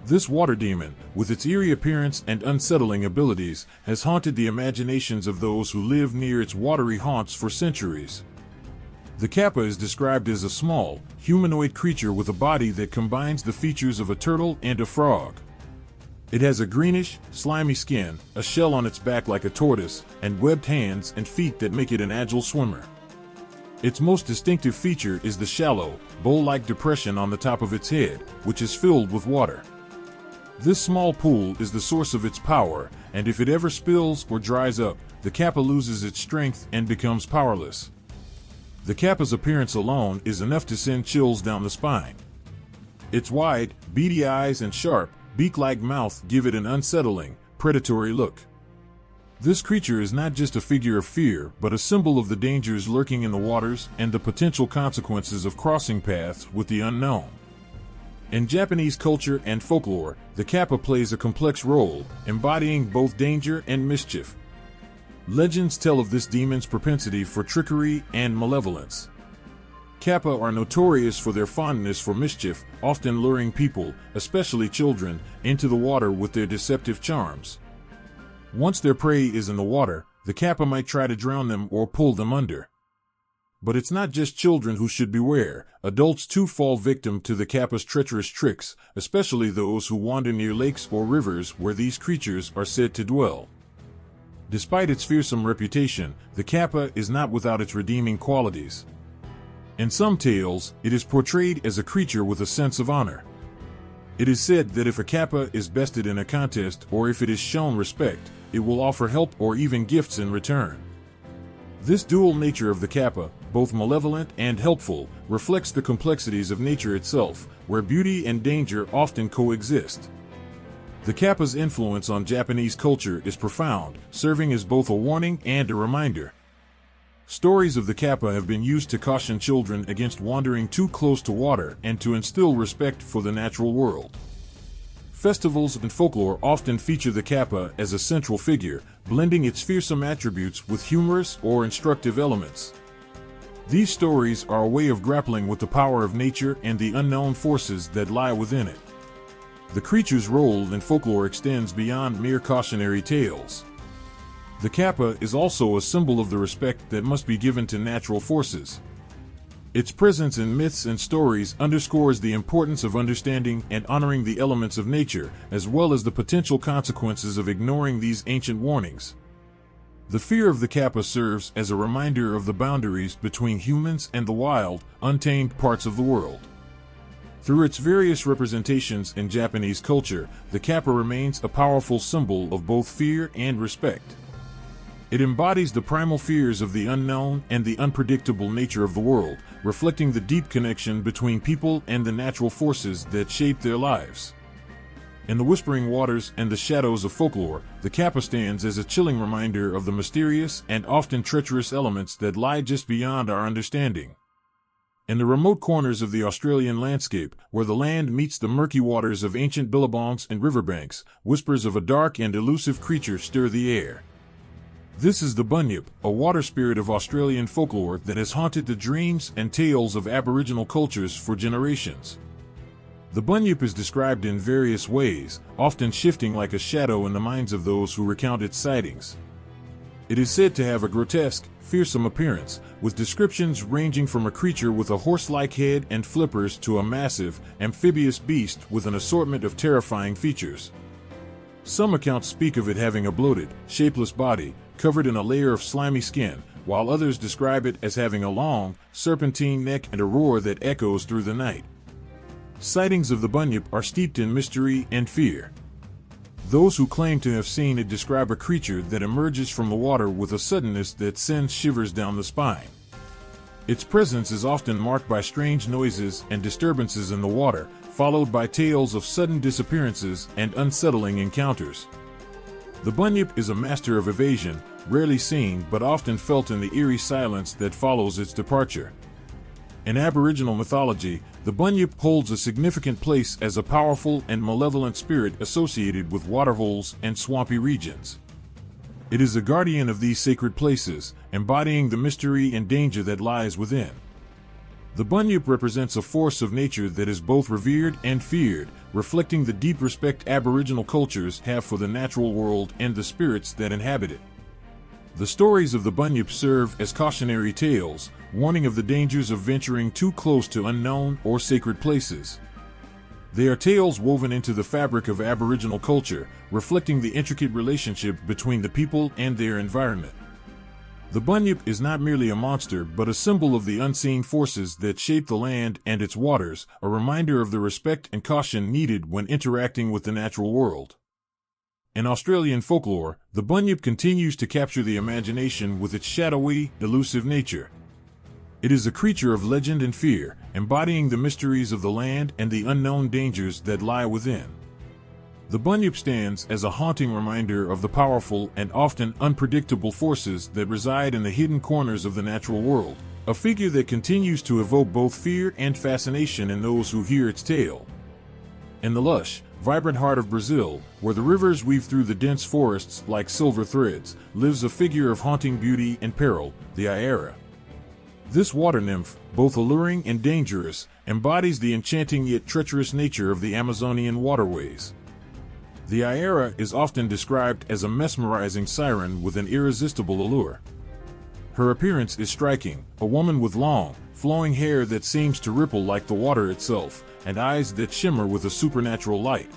This water demon, with its eerie appearance and unsettling abilities, has haunted the imaginations of those who live near its watery haunts for centuries. The Kappa is described as a small, humanoid creature with a body that combines the features of a turtle and a frog. It has a greenish, slimy skin, a shell on its back like a tortoise, and webbed hands and feet that make it an agile swimmer. Its most distinctive feature is the shallow, bowl-like depression on the top of its head, which is filled with water. This small pool is the source of its power, and if it ever spills or dries up, the kappa loses its strength and becomes powerless. The kappa's appearance alone is enough to send chills down the spine. Its wide, beady eyes and sharp, beak-like mouth give it an unsettling, predatory look. This creature is not just a figure of fear, but a symbol of the dangers lurking in the waters and the potential consequences of crossing paths with the unknown. In Japanese culture and folklore, the kappa plays a complex role, embodying both danger and mischief. Legends tell of this demon's propensity for trickery and malevolence. Kappa are notorious for their fondness for mischief, often luring people, especially children, into the water with their deceptive charms. Once their prey is in the water, the kappa might try to drown them or pull them under. But it's not just children who should beware. Adults too fall victim to the kappa's treacherous tricks, especially those who wander near lakes or rivers where these creatures are said to dwell. Despite its fearsome reputation, the kappa is not without its redeeming qualities. In some tales, it is portrayed as a creature with a sense of honor. It is said that if a kappa is bested in a contest or if it is shown respect, it will offer help or even gifts in return. This dual nature of the kappa, both malevolent and helpful, reflects the complexities of nature itself, where beauty and danger often coexist. The kappa's influence on Japanese culture is profound, serving as both a warning and a reminder. Stories of the kappa have been used to caution children against wandering too close to water and to instill respect for the natural world. Festivals and folklore often feature the kappa as a central figure, blending its fearsome attributes with humorous or instructive elements. These stories are a way of grappling with the power of nature and the unknown forces that lie within it. The creature's role in folklore extends beyond mere cautionary tales. The kappa is also a symbol of the respect that must be given to natural forces. Its presence in myths and stories underscores the importance of understanding and honoring the elements of nature, as well as the potential consequences of ignoring these ancient warnings. The fear of the kappa serves as a reminder of the boundaries between humans and the wild, untamed parts of the world. Through its various representations in Japanese culture, the kappa remains a powerful symbol of both fear and respect. It embodies the primal fears of the unknown and the unpredictable nature of the world, reflecting the deep connection between people and the natural forces that shape their lives. In the whispering waters and the shadows of folklore, the kappa stands as a chilling reminder of the mysterious and often treacherous elements that lie just beyond our understanding. In the remote corners of the Australian landscape, where the land meets the murky waters of ancient billabongs and riverbanks, whispers of a dark and elusive creature stir the air. This is the bunyip, a water spirit of Australian folklore that has haunted the dreams and tales of Aboriginal cultures for generations. The bunyip is described in various ways, often shifting like a shadow in the minds of those who recount its sightings. It is said to have a grotesque, fearsome appearance, with descriptions ranging from a creature with a horse-like head and flippers to a massive, amphibious beast with an assortment of terrifying features. Some accounts speak of it having a bloated, shapeless body, covered in a layer of slimy skin, while others describe it as having a long, serpentine neck and a roar that echoes through the night. Sightings of the bunyip are steeped in mystery and fear. Those who claim to have seen it describe a creature that emerges from the water with a suddenness that sends shivers down the spine. Its presence is often marked by strange noises and disturbances in the water, followed by tales of sudden disappearances and unsettling encounters. The bunyip is a master of evasion, rarely seen but often felt in the eerie silence that follows its departure. In Aboriginal mythology, the bunyip holds a significant place as a powerful and malevolent spirit associated with waterholes and swampy regions. It is a guardian of these sacred places, embodying the mystery and danger that lies within. The bunyip represents a force of nature that is both revered and feared, reflecting the deep respect Aboriginal cultures have for the natural world and the spirits that inhabit it. The stories of the bunyip serve as cautionary tales, warning of the dangers of venturing too close to unknown or sacred places. They are tales woven into the fabric of Aboriginal culture, reflecting the intricate relationship between the people and their environment. The Bunyip is not merely a monster but a symbol of the unseen forces that shape the land and its waters, a reminder of the respect and caution needed when interacting with the natural world. In Australian folklore, the Bunyip continues to capture the imagination with its shadowy, elusive nature. It is a creature of legend and fear, embodying the mysteries of the land and the unknown dangers that lie within. The Bunyip stands as a haunting reminder of the powerful and often unpredictable forces that reside in the hidden corners of the natural world, a figure that continues to evoke both fear and fascination in those who hear its tale. In the lush, vibrant heart of Brazil, where the rivers weave through the dense forests like silver threads, lives a figure of haunting beauty and peril, the Aera. This water nymph, both alluring and dangerous, embodies the enchanting yet treacherous nature of the Amazonian waterways. The Aera is often described as a mesmerizing siren with an irresistible allure. Her appearance is striking, a woman with long, flowing hair that seems to ripple like the water itself, and eyes that shimmer with a supernatural light.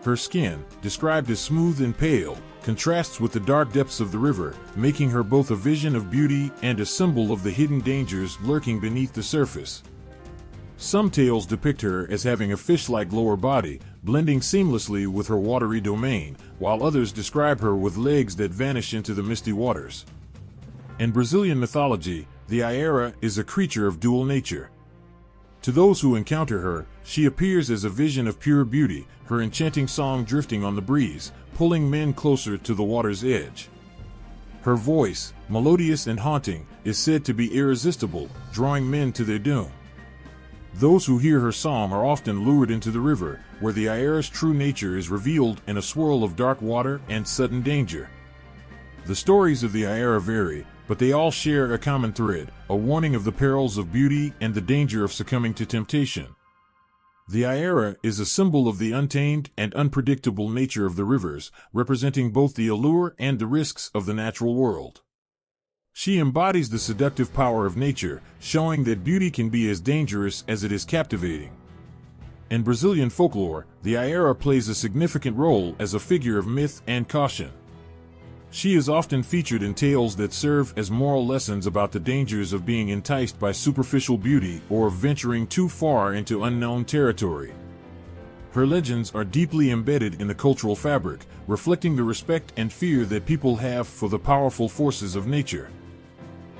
Her skin, described as smooth and pale, contrasts with the dark depths of the river, making her both a vision of beauty and a symbol of the hidden dangers lurking beneath the surface. Some tales depict her as having a fish-like lower body, blending seamlessly with her watery domain, while others describe her with legs that vanish into the misty waters. In Brazilian mythology, the Aera is a creature of dual nature. To those who encounter her, she appears as a vision of pure beauty, her enchanting song drifting on the breeze, pulling men closer to the water's edge. Her voice, melodious and haunting, is said to be irresistible, drawing men to their doom. Those who hear her song are often lured into the river, where the Aera's true nature is revealed in a swirl of dark water and sudden danger. The stories of the Aera vary, but they all share a common thread, a warning of the perils of beauty and the danger of succumbing to temptation. The Aera is a symbol of the untamed and unpredictable nature of the rivers, representing both the allure and the risks of the natural world. She embodies the seductive power of nature, showing that beauty can be as dangerous as it is captivating. In Brazilian folklore, the Aera plays a significant role as a figure of myth and caution. She is often featured in tales that serve as moral lessons about the dangers of being enticed by superficial beauty or of venturing too far into unknown territory. Her legends are deeply embedded in the cultural fabric, reflecting the respect and fear that people have for the powerful forces of nature.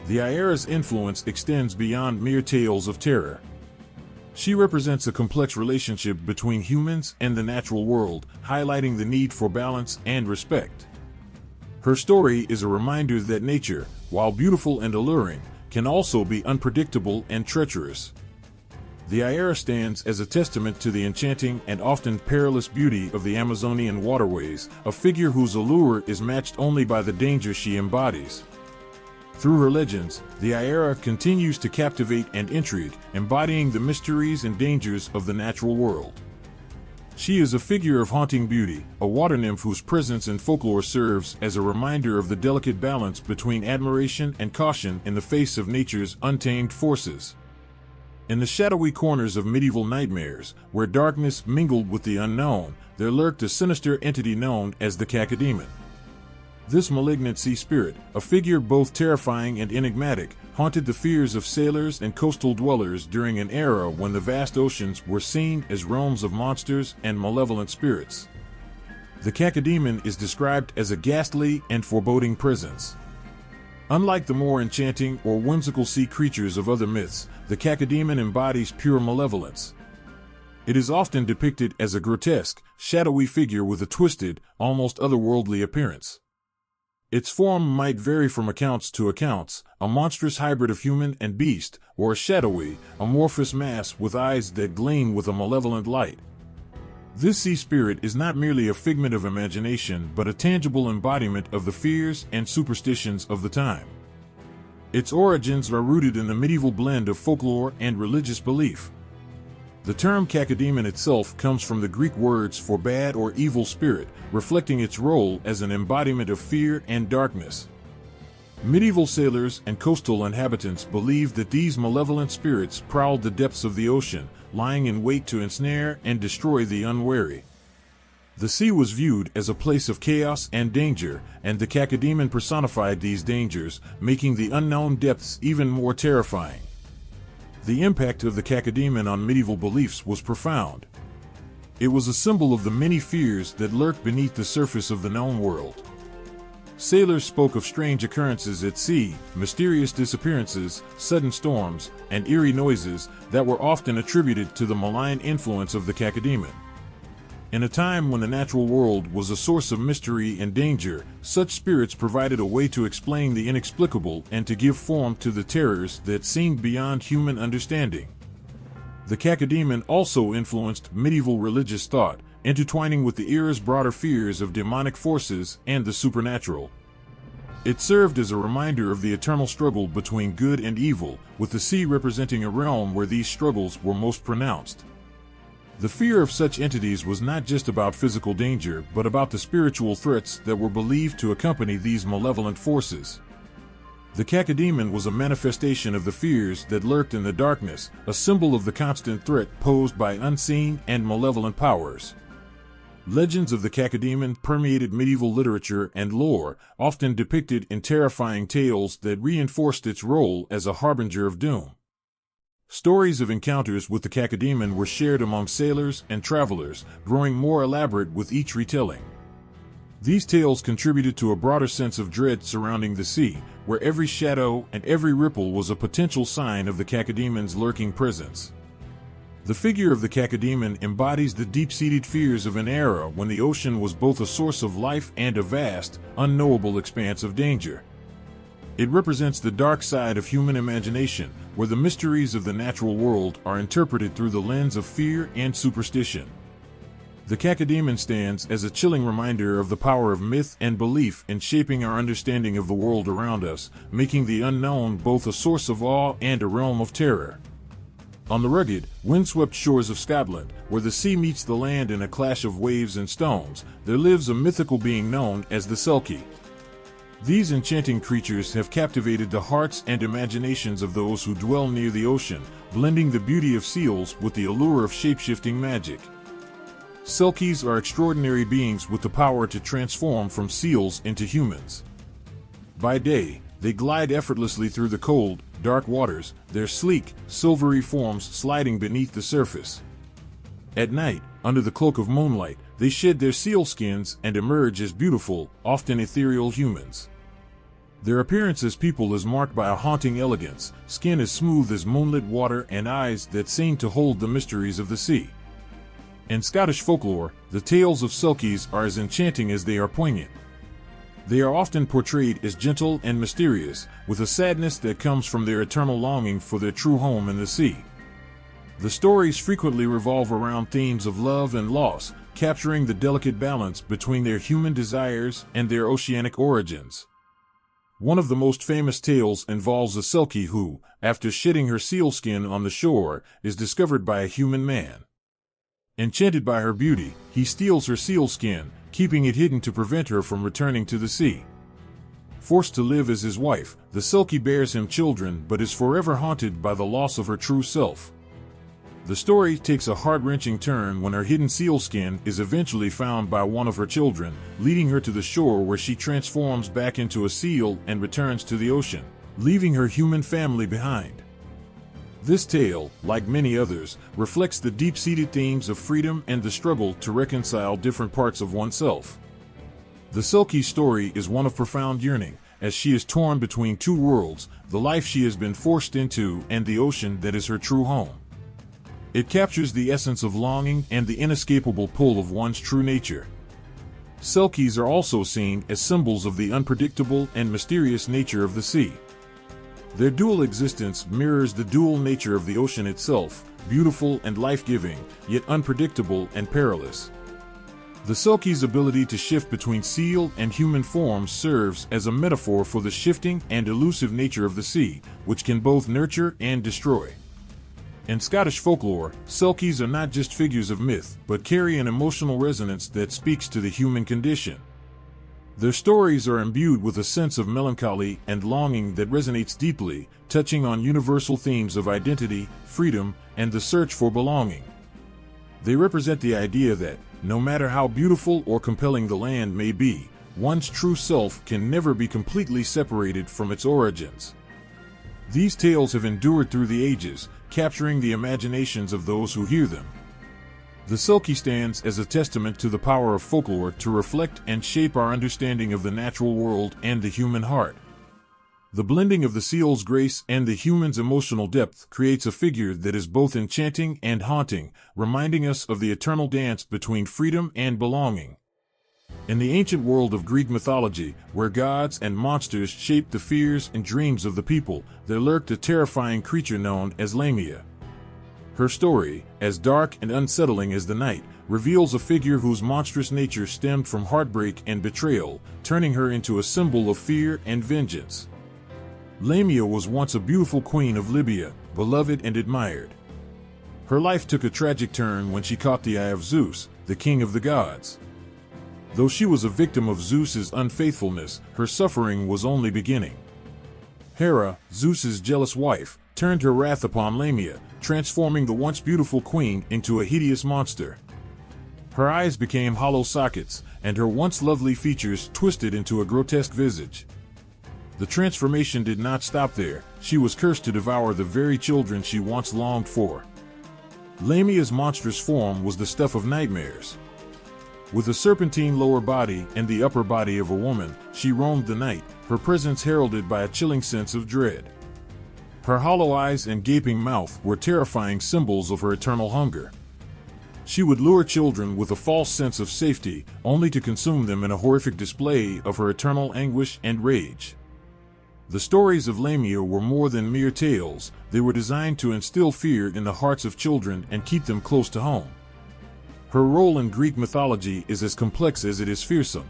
The Aera's influence extends beyond mere tales of terror. She represents a complex relationship between humans and the natural world, highlighting the need for balance and respect. Her story is a reminder that nature, while beautiful and alluring, can also be unpredictable and treacherous. The Aera stands as a testament to the enchanting and often perilous beauty of the Amazonian waterways, a figure whose allure is matched only by the danger she embodies. Through her legends, the Aera continues to captivate and intrigue, embodying the mysteries and dangers of the natural world. She is a figure of haunting beauty, a water nymph whose presence in folklore serves as a reminder of the delicate balance between admiration and caution in the face of nature's untamed forces. In the shadowy corners of medieval nightmares, where darkness mingled with the unknown, there lurked a sinister entity known as the Cacodemon. This malignant sea spirit, a figure both terrifying and enigmatic, haunted the fears of sailors and coastal dwellers during an era when the vast oceans were seen as realms of monsters and malevolent spirits. The Cacodemon is described as a ghastly and foreboding presence. Unlike the more enchanting or whimsical sea creatures of other myths, the Cacodemon embodies pure malevolence. It is often depicted as a grotesque, shadowy figure with a twisted, almost otherworldly appearance. Its form might vary from accounts to accounts, a monstrous hybrid of human and beast, or a shadowy, amorphous mass with eyes that gleam with a malevolent light. This sea spirit is not merely a figment of imagination but a tangible embodiment of the fears and superstitions of the time. Its origins are rooted in the medieval blend of folklore and religious belief. The term Cacodemon itself comes from the Greek words for bad or evil spirit, reflecting its role as an embodiment of fear and darkness. Medieval sailors and coastal inhabitants believed that these malevolent spirits prowled the depths of the ocean, lying in wait to ensnare and destroy the unwary. The sea was viewed as a place of chaos and danger, and the cacodemon personified these dangers, making the unknown depths even more terrifying. The impact of the cacodemon on medieval beliefs was profound. It was a symbol of the many fears that lurked beneath the surface of the known world. Sailors spoke of strange occurrences at sea, mysterious disappearances, sudden storms, and eerie noises that were often attributed to the malign influence of the cacodemon. In a time when the natural world was a source of mystery and danger, such spirits provided a way to explain the inexplicable and to give form to the terrors that seemed beyond human understanding. The cacodemon also influenced medieval religious thought, intertwining with the era's broader fears of demonic forces and the supernatural. It served as a reminder of the eternal struggle between good and evil, with the sea representing a realm where these struggles were most pronounced. The fear of such entities was not just about physical danger, but about the spiritual threats that were believed to accompany these malevolent forces. The cacodemon was a manifestation of the fears that lurked in the darkness, a symbol of the constant threat posed by unseen and malevolent powers. Legends of the cacodemon permeated medieval literature and lore, often depicted in terrifying tales that reinforced its role as a harbinger of doom. Stories of encounters with the cacodemon were shared among sailors and travelers, growing more elaborate with each retelling. These tales contributed to a broader sense of dread surrounding the sea, where every shadow and every ripple was a potential sign of the cacodemon's lurking presence. The figure of the cacodemon embodies the deep-seated fears of an era when the ocean was both a source of life and a vast, unknowable expanse of danger. It represents the dark side of human imagination, where the mysteries of the natural world are interpreted through the lens of fear and superstition. The cacodemon stands as a chilling reminder of the power of myth and belief in shaping our understanding of the world around us, making the unknown both a source of awe and a realm of terror. On the rugged, windswept shores of Scotland, where the sea meets the land in a clash of waves and stones, there lives a mythical being known as the Selkie. These enchanting creatures have captivated the hearts and imaginations of those who dwell near the ocean, blending the beauty of seals with the allure of shape-shifting magic. Selkies are extraordinary beings with the power to transform from seals into humans. By day, they glide effortlessly through the cold, dark waters, their sleek, silvery forms sliding beneath the surface. At night, under the cloak of moonlight, they shed their seal skins and emerge as beautiful, often ethereal humans. Their appearance as people is marked by a haunting elegance, skin as smooth as moonlit water and eyes that seem to hold the mysteries of the sea. In Scottish folklore, the tales of Selkies are as enchanting as they are poignant. They are often portrayed as gentle and mysterious, with a sadness that comes from their eternal longing for their true home in the sea. The stories frequently revolve around themes of love and loss, capturing the delicate balance between their human desires and their oceanic origins. One of the most famous tales involves a Selkie who, after shedding her sealskin on the shore, is discovered by a human man. Enchanted by her beauty, he steals her sealskin, keeping it hidden to prevent her from returning to the sea. Forced to live as his wife, the Selkie bears him children but is forever haunted by the loss of her true self. The story takes a heart-wrenching turn when her hidden sealskin is eventually found by one of her children, leading her to the shore where she transforms back into a seal and returns to the ocean, leaving her human family behind. This tale, like many others, reflects the deep-seated themes of freedom and the struggle to reconcile different parts of oneself. The Selkie's story is one of profound yearning, as she is torn between two worlds, the life she has been forced into and the ocean that is her true home. It captures the essence of longing and the inescapable pull of one's true nature. Selkies are also seen as symbols of the unpredictable and mysterious nature of the sea. Their dual existence mirrors the dual nature of the ocean itself, beautiful and life-giving, yet unpredictable and perilous. The Selkie's ability to shift between seal and human forms serves as a metaphor for the shifting and elusive nature of the sea, which can both nurture and destroy. In Scottish folklore, Selkies are not just figures of myth, but carry an emotional resonance that speaks to the human condition. Their stories are imbued with a sense of melancholy and longing that resonates deeply, touching on universal themes of identity, freedom, and the search for belonging. They represent the idea that, no matter how beautiful or compelling the land may be, one's true self can never be completely separated from its origins. These tales have endured through the ages, capturing the imaginations of those who hear them. The Selkie stands as a testament to the power of folklore to reflect and shape our understanding of the natural world and the human heart. The blending of the seal's grace and the human's emotional depth creates a figure that is both enchanting and haunting, reminding us of the eternal dance between freedom and belonging. In the ancient world of Greek mythology, where gods and monsters shaped the fears and dreams of the people, there lurked a terrifying creature known as Lamia. Her story, as dark and unsettling as the night, reveals a figure whose monstrous nature stemmed from heartbreak and betrayal, turning her into a symbol of fear and vengeance. Lamia was once a beautiful queen of Libya, beloved and admired. Her life took a tragic turn when she caught the eye of Zeus, the king of the gods. Though she was a victim of Zeus's unfaithfulness, her suffering was only beginning. Hera, Zeus's jealous wife, turned her wrath upon Lamia, transforming the once beautiful queen into a hideous monster. Her eyes became hollow sockets, and her once lovely features twisted into a grotesque visage. The transformation did not stop there. She was cursed to devour the very children she once longed for. Lamia's monstrous form was the stuff of nightmares. With a serpentine lower body and the upper body of a woman, she roamed the night, her presence heralded by a chilling sense of dread. Her hollow eyes and gaping mouth were terrifying symbols of her eternal hunger. She would lure children with a false sense of safety, only to consume them in a horrific display of her eternal anguish and rage. The stories of Lamia were more than mere tales. They were designed to instill fear in the hearts of children and keep them close to home. Her role in Greek mythology is as complex as it is fearsome.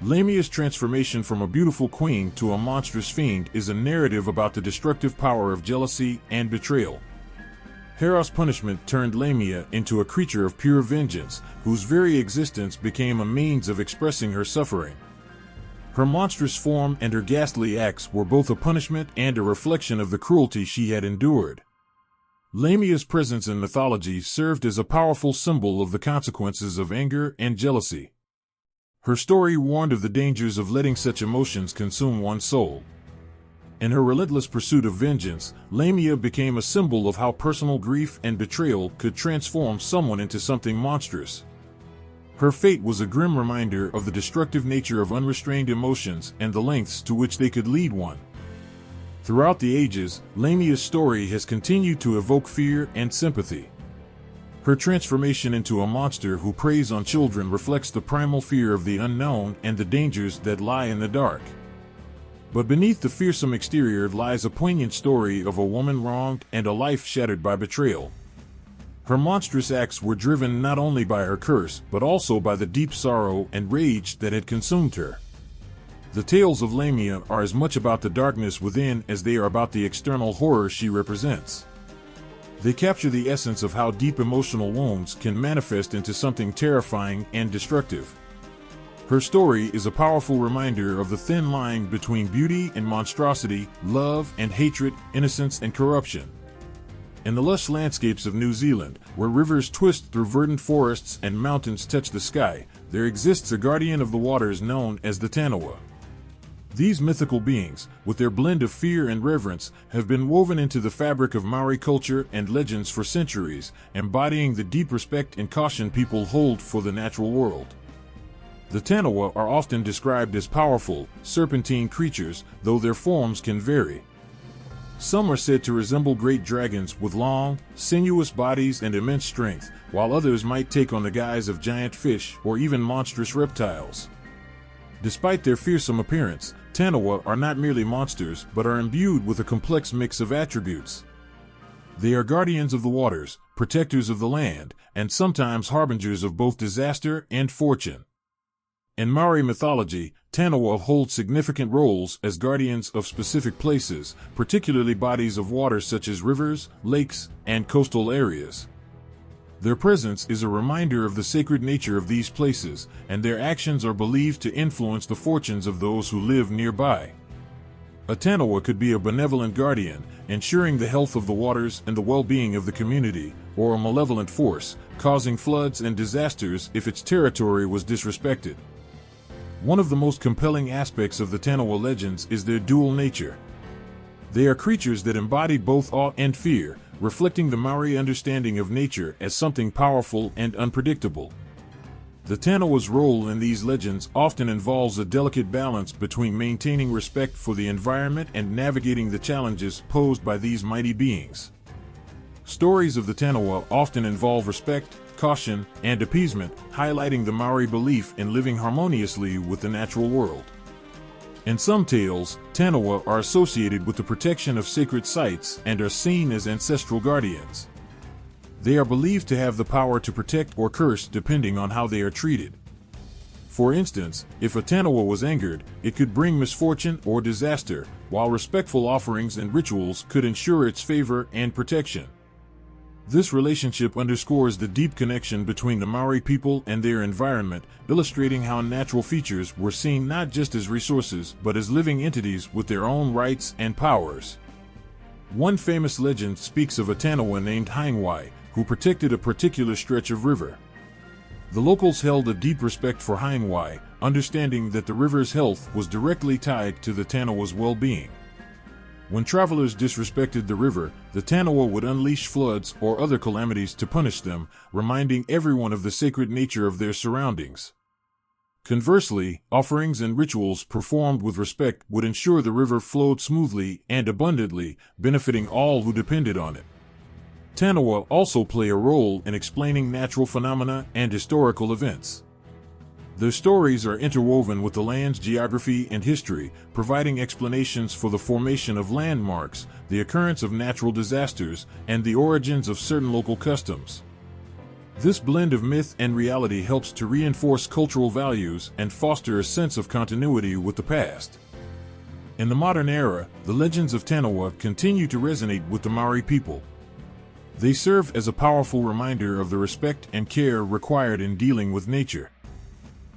Lamia's transformation from a beautiful queen to a monstrous fiend is a narrative about the destructive power of jealousy and betrayal. Hera's punishment turned Lamia into a creature of pure vengeance, whose very existence became a means of expressing her suffering. Her monstrous form and her ghastly acts were both a punishment and a reflection of the cruelty she had endured. Lamia's presence in mythology served as a powerful symbol of the consequences of anger and jealousy. Her story warned of the dangers of letting such emotions consume one's soul. In her relentless pursuit of vengeance, Lamia became a symbol of how personal grief and betrayal could transform someone into something monstrous. Her fate was a grim reminder of the destructive nature of unrestrained emotions and the lengths to which they could lead one. Throughout the ages, Lamia's story has continued to evoke fear and sympathy. Her transformation into a monster who preys on children reflects the primal fear of the unknown and the dangers that lie in the dark. But beneath the fearsome exterior lies a poignant story of a woman wronged and a life shattered by betrayal. Her monstrous acts were driven not only by her curse, but also by the deep sorrow and rage that had consumed her. The tales of Lamia are as much about the darkness within as they are about the external horror she represents. They capture the essence of how deep emotional wounds can manifest into something terrifying and destructive. Her story is a powerful reminder of the thin line between beauty and monstrosity, love and hatred, innocence and corruption. In the lush landscapes of New Zealand, where rivers twist through verdant forests and mountains touch the sky, there exists a guardian of the waters known as the Tanawa. These mythical beings, with their blend of fear and reverence, have been woven into the fabric of Maori culture and legends for centuries, embodying the deep respect and caution people hold for the natural world. The Tanawa are often described as powerful, serpentine creatures, though their forms can vary. Some are said to resemble great dragons with long, sinuous bodies and immense strength, while others might take on the guise of giant fish or even monstrous reptiles. Despite their fearsome appearance, Tanawa are not merely monsters but are imbued with a complex mix of attributes. They are guardians of the waters, protectors of the land, and sometimes harbingers of both disaster and fortune. In Maori mythology, Tanawa hold significant roles as guardians of specific places, particularly bodies of water such as rivers, lakes, and coastal areas. Their presence is a reminder of the sacred nature of these places, and their actions are believed to influence the fortunes of those who live nearby. A Tanawa could be a benevolent guardian, ensuring the health of the waters and the well-being of the community, or a malevolent force, causing floods and disasters if its territory was disrespected. One of the most compelling aspects of the Tanawa legends is their dual nature. They are creatures that embody both awe and fear, reflecting the Maori understanding of nature as something powerful and unpredictable. The Tanawa's role in these legends often involves a delicate balance between maintaining respect for the environment and navigating the challenges posed by these mighty beings. Stories of the Tanawa often involve respect, caution, and appeasement, highlighting the Maori belief in living harmoniously with the natural world. In some tales, Tanawa are associated with the protection of sacred sites and are seen as ancestral guardians. They are believed to have the power to protect or curse depending on how they are treated. For instance, if a Tanawa was angered, it could bring misfortune or disaster, while respectful offerings and rituals could ensure its favor and protection. This relationship underscores the deep connection between the Maori people and their environment, illustrating how natural features were seen not just as resources but as living entities with their own rights and powers. One famous legend speaks of a Tanawa named Haingwai, who protected a particular stretch of river. The locals held a deep respect for Haingwai, understanding that the river's health was directly tied to the Tanawa's well-being. When travelers disrespected the river, the Tanawa would unleash floods or other calamities to punish them, reminding everyone of the sacred nature of their surroundings. Conversely, offerings and rituals performed with respect would ensure the river flowed smoothly and abundantly, benefiting all who depended on it. Tanawa also play a role in explaining natural phenomena and historical events. Their stories are interwoven with the land's geography and history, providing explanations for the formation of landmarks, the occurrence of natural disasters, and the origins of certain local customs. This blend of myth and reality helps to reinforce cultural values and foster a sense of continuity with the past. In the modern era, the legends of Tanawa continue to resonate with the Maori people. They serve as a powerful reminder of the respect and care required in dealing with nature.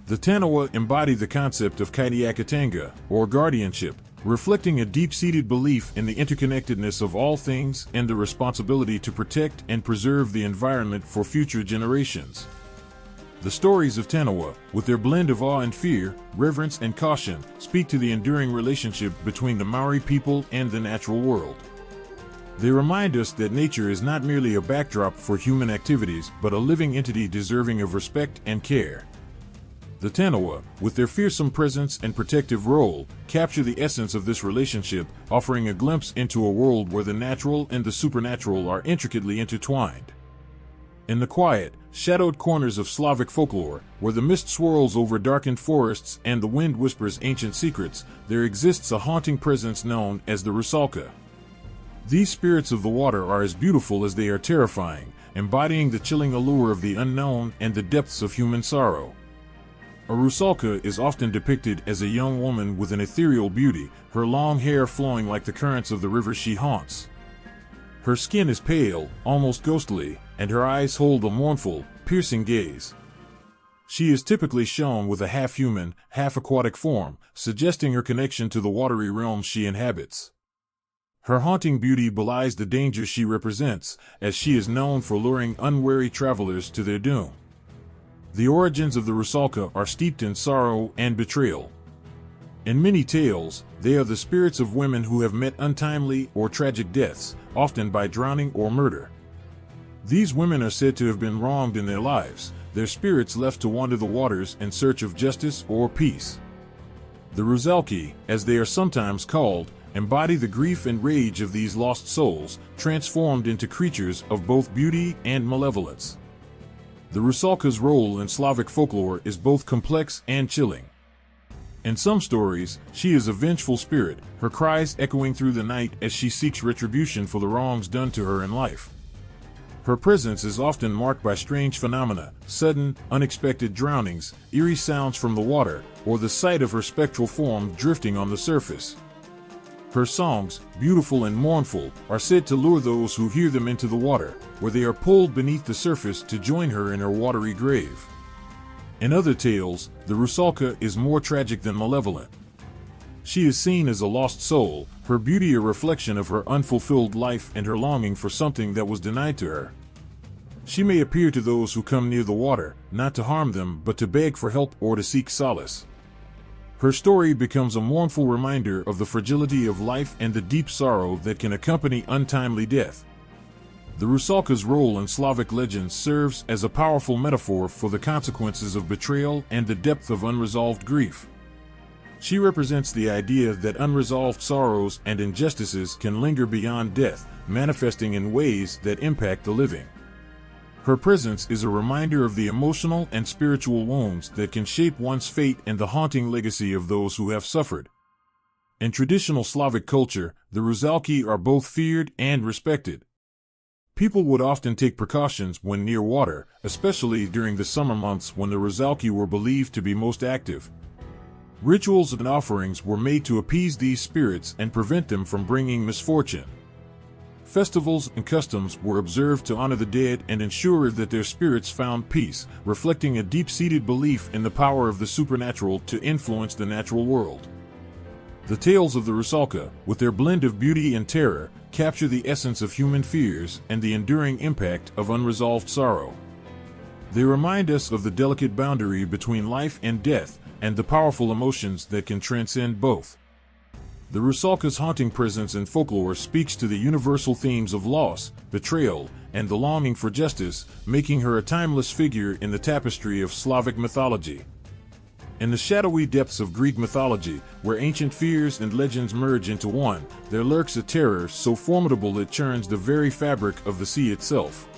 The Tanawa embody the concept of kaitiakatanga, or guardianship, reflecting a deep-seated belief in the interconnectedness of all things and the responsibility to protect and preserve the environment for future generations. The stories of Tanawa, with their blend of awe and fear, reverence and caution, speak to the enduring relationship between the Maori people and the natural world. They remind us that nature is not merely a backdrop for human activities, but a living entity deserving of respect and care. The Tanawa, with their fearsome presence and protective role, capture the essence of this relationship, offering a glimpse into a world where the natural and the supernatural are intricately intertwined. In the quiet, shadowed corners of Slavic folklore, where the mist swirls over darkened forests and the wind whispers ancient secrets, there exists a haunting presence known as the Rusalka. These spirits of the water are as beautiful as they are terrifying, embodying the chilling allure of the unknown and the depths of human sorrow. A Rusalka is often depicted as a young woman with an ethereal beauty, her long hair flowing like the currents of the river she haunts. Her skin is pale, almost ghostly, and her eyes hold a mournful, piercing gaze. She is typically shown with a half-human, half-aquatic form, suggesting her connection to the watery realms she inhabits. Her haunting beauty belies the danger she represents, as she is known for luring unwary travelers to their doom. The origins of the Rusalka are steeped in sorrow and betrayal. In many tales, they are the spirits of women who have met untimely or tragic deaths, often by drowning or murder. These women are said to have been wronged in their lives, their spirits left to wander the waters in search of justice or peace. The Rusalki, as they are sometimes called, embody the grief and rage of these lost souls, transformed into creatures of both beauty and malevolence. The Rusalka's role in Slavic folklore is both complex and chilling. In some stories, she is a vengeful spirit, her cries echoing through the night as she seeks retribution for the wrongs done to her in life. Her presence is often marked by strange phenomena, sudden, unexpected drownings, eerie sounds from the water, or the sight of her spectral form drifting on the surface. Her songs, beautiful and mournful, are said to lure those who hear them into the water, where they are pulled beneath the surface to join her in her watery grave. In other tales, the Rusalka is more tragic than malevolent. She is seen as a lost soul, her beauty a reflection of her unfulfilled life and her longing for something that was denied to her. She may appear to those who come near the water, not to harm them but to beg for help or to seek solace. Her story becomes a mournful reminder of the fragility of life and the deep sorrow that can accompany untimely death. The Rusalka's role in Slavic legends serves as a powerful metaphor for the consequences of betrayal and the depth of unresolved grief. She represents the idea that unresolved sorrows and injustices can linger beyond death, manifesting in ways that impact the living. Her presence is a reminder of the emotional and spiritual wounds that can shape one's fate and the haunting legacy of those who have suffered. In traditional Slavic culture, the Rusalki are both feared and respected. People would often take precautions when near water, especially during the summer months when the Rusalki were believed to be most active. Rituals and offerings were made to appease these spirits and prevent them from bringing misfortune. Festivals and customs were observed to honor the dead and ensure that their spirits found peace, reflecting a deep-seated belief in the power of the supernatural to influence the natural world. The tales of the Rusalka, with their blend of beauty and terror, capture the essence of human fears and the enduring impact of unresolved sorrow. They remind us of the delicate boundary between life and death, and the powerful emotions that can transcend both. The Rusalka's haunting presence in folklore speaks to the universal themes of loss, betrayal, and the longing for justice, making her a timeless figure in the tapestry of Slavic mythology. In the shadowy depths of Greek mythology, where ancient fears and legends merge into one, there lurks a terror so formidable it churns the very fabric of the sea itself.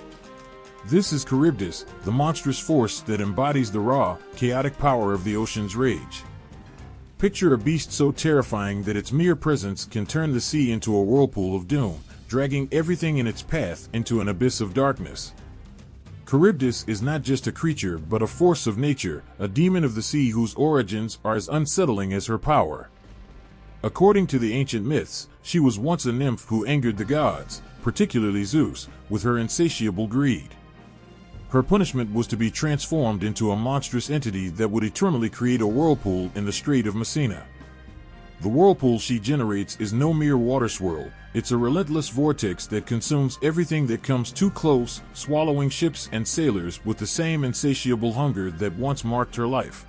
This is Charybdis, the monstrous force that embodies the raw, chaotic power of the ocean's rage. Picture a beast so terrifying that its mere presence can turn the sea into a whirlpool of doom, dragging everything in its path into an abyss of darkness. Charybdis is not just a creature but a force of nature, a demon of the sea whose origins are as unsettling as her power. According to the ancient myths, she was once a nymph who angered the gods, particularly Zeus, with her insatiable greed. Her punishment was to be transformed into a monstrous entity that would eternally create a whirlpool in the Strait of Messina. The whirlpool she generates is no mere water swirl, it's a relentless vortex that consumes everything that comes too close, swallowing ships and sailors with the same insatiable hunger that once marked her life.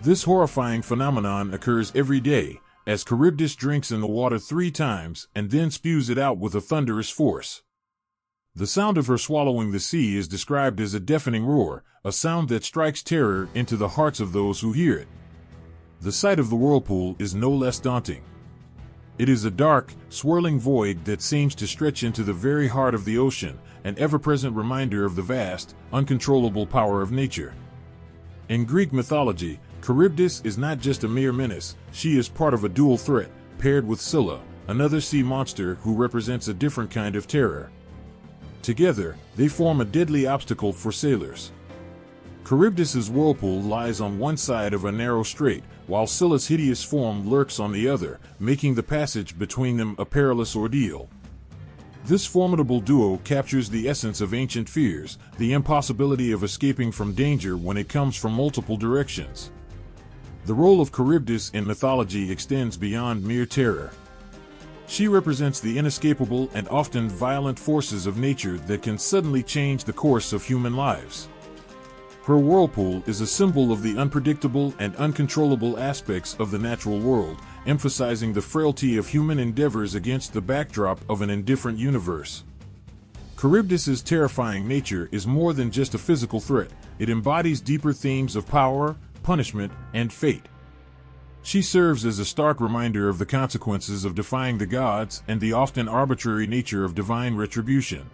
This horrifying phenomenon occurs every day, as Charybdis drinks in the water 3 times and then spews it out with a thunderous force. The sound of her swallowing the sea is described as a deafening roar, a sound that strikes terror into the hearts of those who hear it. The sight of the whirlpool is no less daunting. It is a dark, swirling void that seems to stretch into the very heart of the ocean, an ever-present reminder of the vast, uncontrollable power of nature. In Greek mythology, Charybdis is not just a mere menace, she is part of a dual threat, paired with Scylla, another sea monster who represents a different kind of terror. Together, they form a deadly obstacle for sailors. Charybdis's whirlpool lies on one side of a narrow strait, while Scylla's hideous form lurks on the other, making the passage between them a perilous ordeal. This formidable duo captures the essence of ancient fears, the impossibility of escaping from danger when it comes from multiple directions. The role of Charybdis in mythology extends beyond mere terror. She represents the inescapable and often violent forces of nature that can suddenly change the course of human lives. Her whirlpool is a symbol of the unpredictable and uncontrollable aspects of the natural world, emphasizing the frailty of human endeavors against the backdrop of an indifferent universe. Charybdis's terrifying nature is more than just a physical threat, it embodies deeper themes of power, punishment, and fate. She serves as a stark reminder of the consequences of defying the gods and the often arbitrary nature of divine retribution.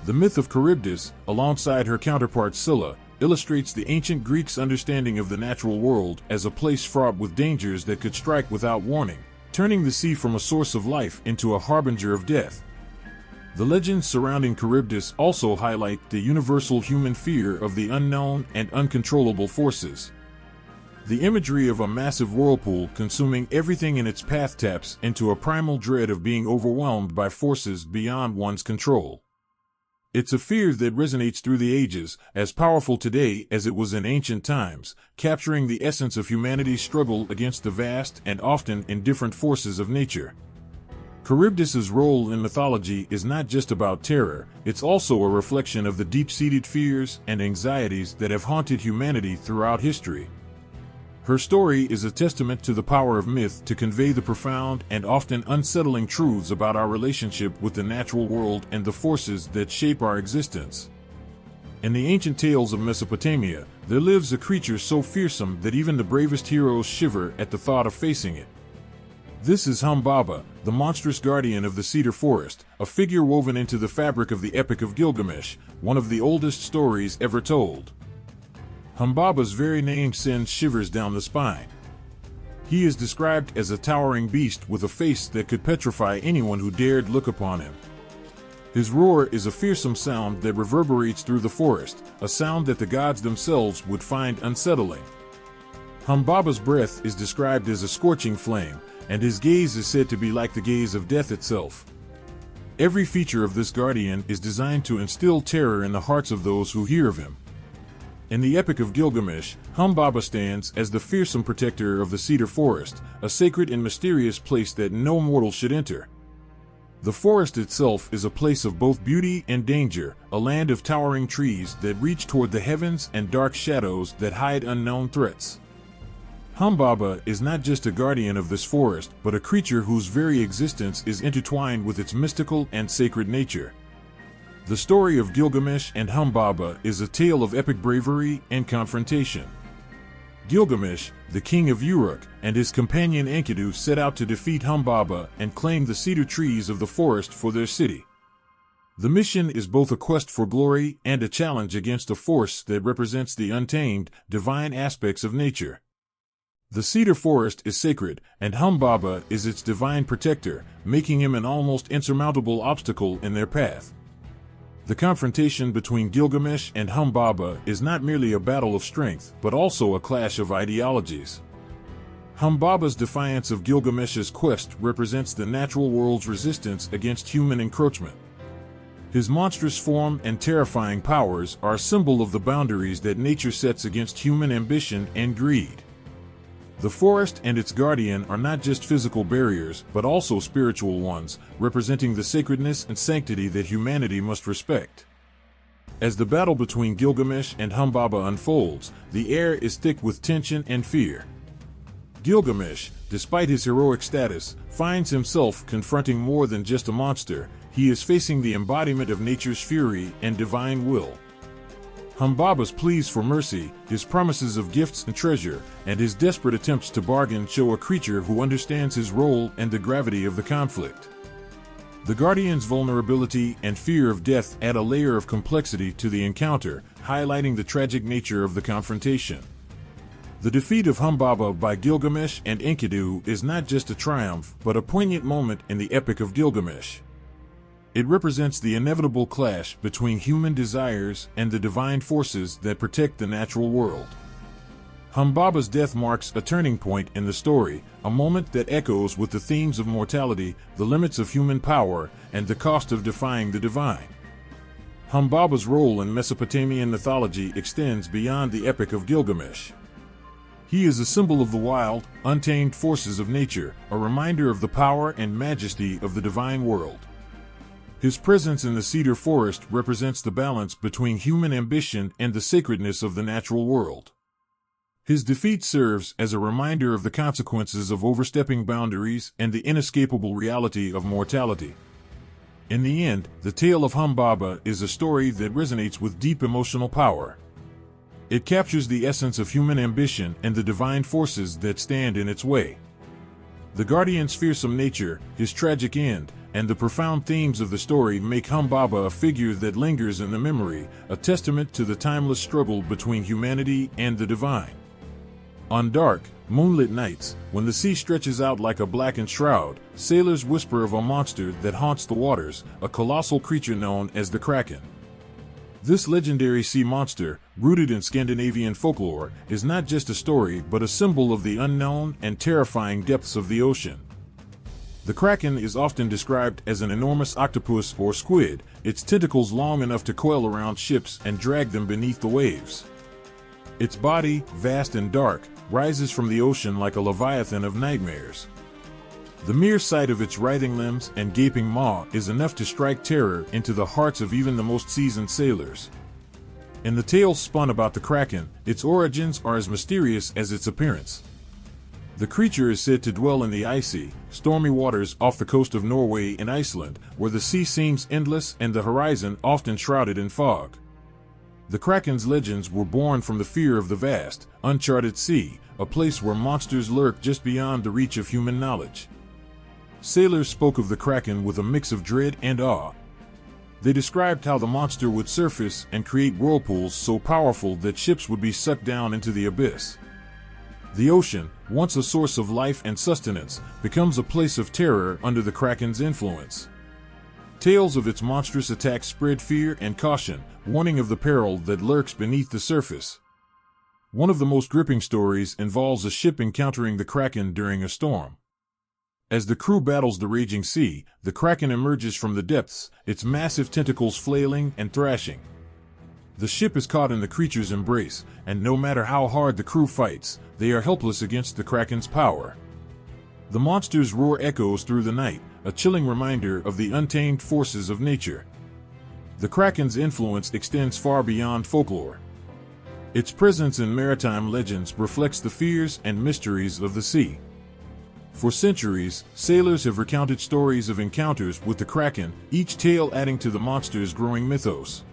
The myth of Charybdis, alongside her counterpart Scylla, illustrates the ancient Greeks' understanding of the natural world as a place fraught with dangers that could strike without warning, turning the sea from a source of life into a harbinger of death. The legends surrounding Charybdis also highlight the universal human fear of the unknown and uncontrollable forces. The imagery of a massive whirlpool consuming everything in its path taps into a primal dread of being overwhelmed by forces beyond one's control. It's a fear that resonates through the ages, as powerful today as it was in ancient times, capturing the essence of humanity's struggle against the vast and often indifferent forces of nature. Charybdis's role in mythology is not just about terror, it's also a reflection of the deep-seated fears and anxieties that have haunted humanity throughout history. Her story is a testament to the power of myth to convey the profound and often unsettling truths about our relationship with the natural world and the forces that shape our existence. In the ancient tales of Mesopotamia, there lives a creature so fearsome that even the bravest heroes shiver at the thought of facing it. This is Humbaba, the monstrous guardian of the cedar forest, a figure woven into the fabric of the Epic of Gilgamesh, one of the oldest stories ever told. Humbaba's very name sends shivers down the spine. He is described as a towering beast with a face that could petrify anyone who dared look upon him. His roar is a fearsome sound that reverberates through the forest, a sound that the gods themselves would find unsettling. Humbaba's breath is described as a scorching flame, and his gaze is said to be like the gaze of death itself. Every feature of this guardian is designed to instill terror in the hearts of those who hear of him. In the Epic of Gilgamesh, Humbaba stands as the fearsome protector of the cedar forest, a sacred and mysterious place that no mortal should enter. The forest itself is a place of both beauty and danger, a land of towering trees that reach toward the heavens and dark shadows that hide unknown threats. Humbaba is not just a guardian of this forest, but a creature whose very existence is intertwined with its mystical and sacred nature. The story of Gilgamesh and Humbaba is a tale of epic bravery and confrontation. Gilgamesh, the king of Uruk, and his companion Enkidu set out to defeat Humbaba and claim the cedar trees of the forest for their city. The mission is both a quest for glory and a challenge against a force that represents the untamed, divine aspects of nature. The cedar forest is sacred, and Humbaba is its divine protector, making him an almost insurmountable obstacle in their path. The confrontation between Gilgamesh and Humbaba is not merely a battle of strength, but also a clash of ideologies. Humbaba's defiance of Gilgamesh's quest represents the natural world's resistance against human encroachment. His monstrous form and terrifying powers are a symbol of the boundaries that nature sets against human ambition and greed. The forest and its guardian are not just physical barriers, but also spiritual ones, representing the sacredness and sanctity that humanity must respect. As the battle between Gilgamesh and Humbaba unfolds, the air is thick with tension and fear. Gilgamesh, despite his heroic status, finds himself confronting more than just a monster. He is facing the embodiment of nature's fury and divine will. Humbaba's pleas for mercy, his promises of gifts and treasure, and his desperate attempts to bargain show a creature who understands his role and the gravity of the conflict. The guardian's vulnerability and fear of death add a layer of complexity to the encounter, highlighting the tragic nature of the confrontation. The defeat of Humbaba by Gilgamesh and Enkidu is not just a triumph, but a poignant moment in the Epic of Gilgamesh. It represents the inevitable clash between human desires and the divine forces that protect the natural world. Humbaba's death marks a turning point in the story, a moment that echoes with the themes of mortality, the limits of human power, and the cost of defying the divine. Humbaba's role in Mesopotamian mythology extends beyond the Epic of Gilgamesh. He is a symbol of the wild, untamed forces of nature, a reminder of the power and majesty of the divine world. His presence in the cedar forest represents the balance between human ambition and the sacredness of the natural world. His defeat serves as a reminder of the consequences of overstepping boundaries and the inescapable reality of mortality. In the end, the tale of Humbaba is a story that resonates with deep emotional power. It captures the essence of human ambition and the divine forces that stand in its way. The guardian's fearsome nature, his tragic end, and the profound themes of the story make Humbaba a figure that lingers in the memory, a testament to the timeless struggle between humanity and the divine. On dark, moonlit nights, when the sea stretches out like a blackened shroud, sailors whisper of a monster that haunts the waters, a colossal creature known as the Kraken. This legendary sea monster, rooted in Scandinavian folklore, is not just a story but a symbol of the unknown and terrifying depths of the ocean. The Kraken is often described as an enormous octopus or squid, its tentacles long enough to coil around ships and drag them beneath the waves. Its body, vast and dark, rises from the ocean like a leviathan of nightmares. The mere sight of its writhing limbs and gaping maw is enough to strike terror into the hearts of even the most seasoned sailors. In the tales spun about the Kraken, its origins are as mysterious as its appearance. The creature is said to dwell in the icy, stormy waters off the coast of Norway and Iceland, where the sea seems endless and the horizon often shrouded in fog. The Kraken's legends were born from the fear of the vast, uncharted sea, a place where monsters lurk just beyond the reach of human knowledge. Sailors spoke of the Kraken with a mix of dread and awe. They described how the monster would surface and create whirlpools so powerful that ships would be sucked down into the abyss. The ocean, once a source of life and sustenance, becomes a place of terror under the Kraken's influence. Tales of its monstrous attacks spread fear and caution, warning of the peril that lurks beneath the surface. One of the most gripping stories involves a ship encountering the Kraken during a storm. As the crew battles the raging sea, the Kraken emerges from the depths, its massive tentacles flailing and thrashing. The ship is caught in the creature's embrace, and no matter how hard the crew fights, they are helpless against the Kraken's power. The monster's roar echoes through the night, a chilling reminder of the untamed forces of nature. The Kraken's influence extends far beyond folklore. Its presence in maritime legends reflects the fears and mysteries of the sea. For centuries, sailors have recounted stories of encounters with the Kraken, each tale adding to the monster's growing mythos.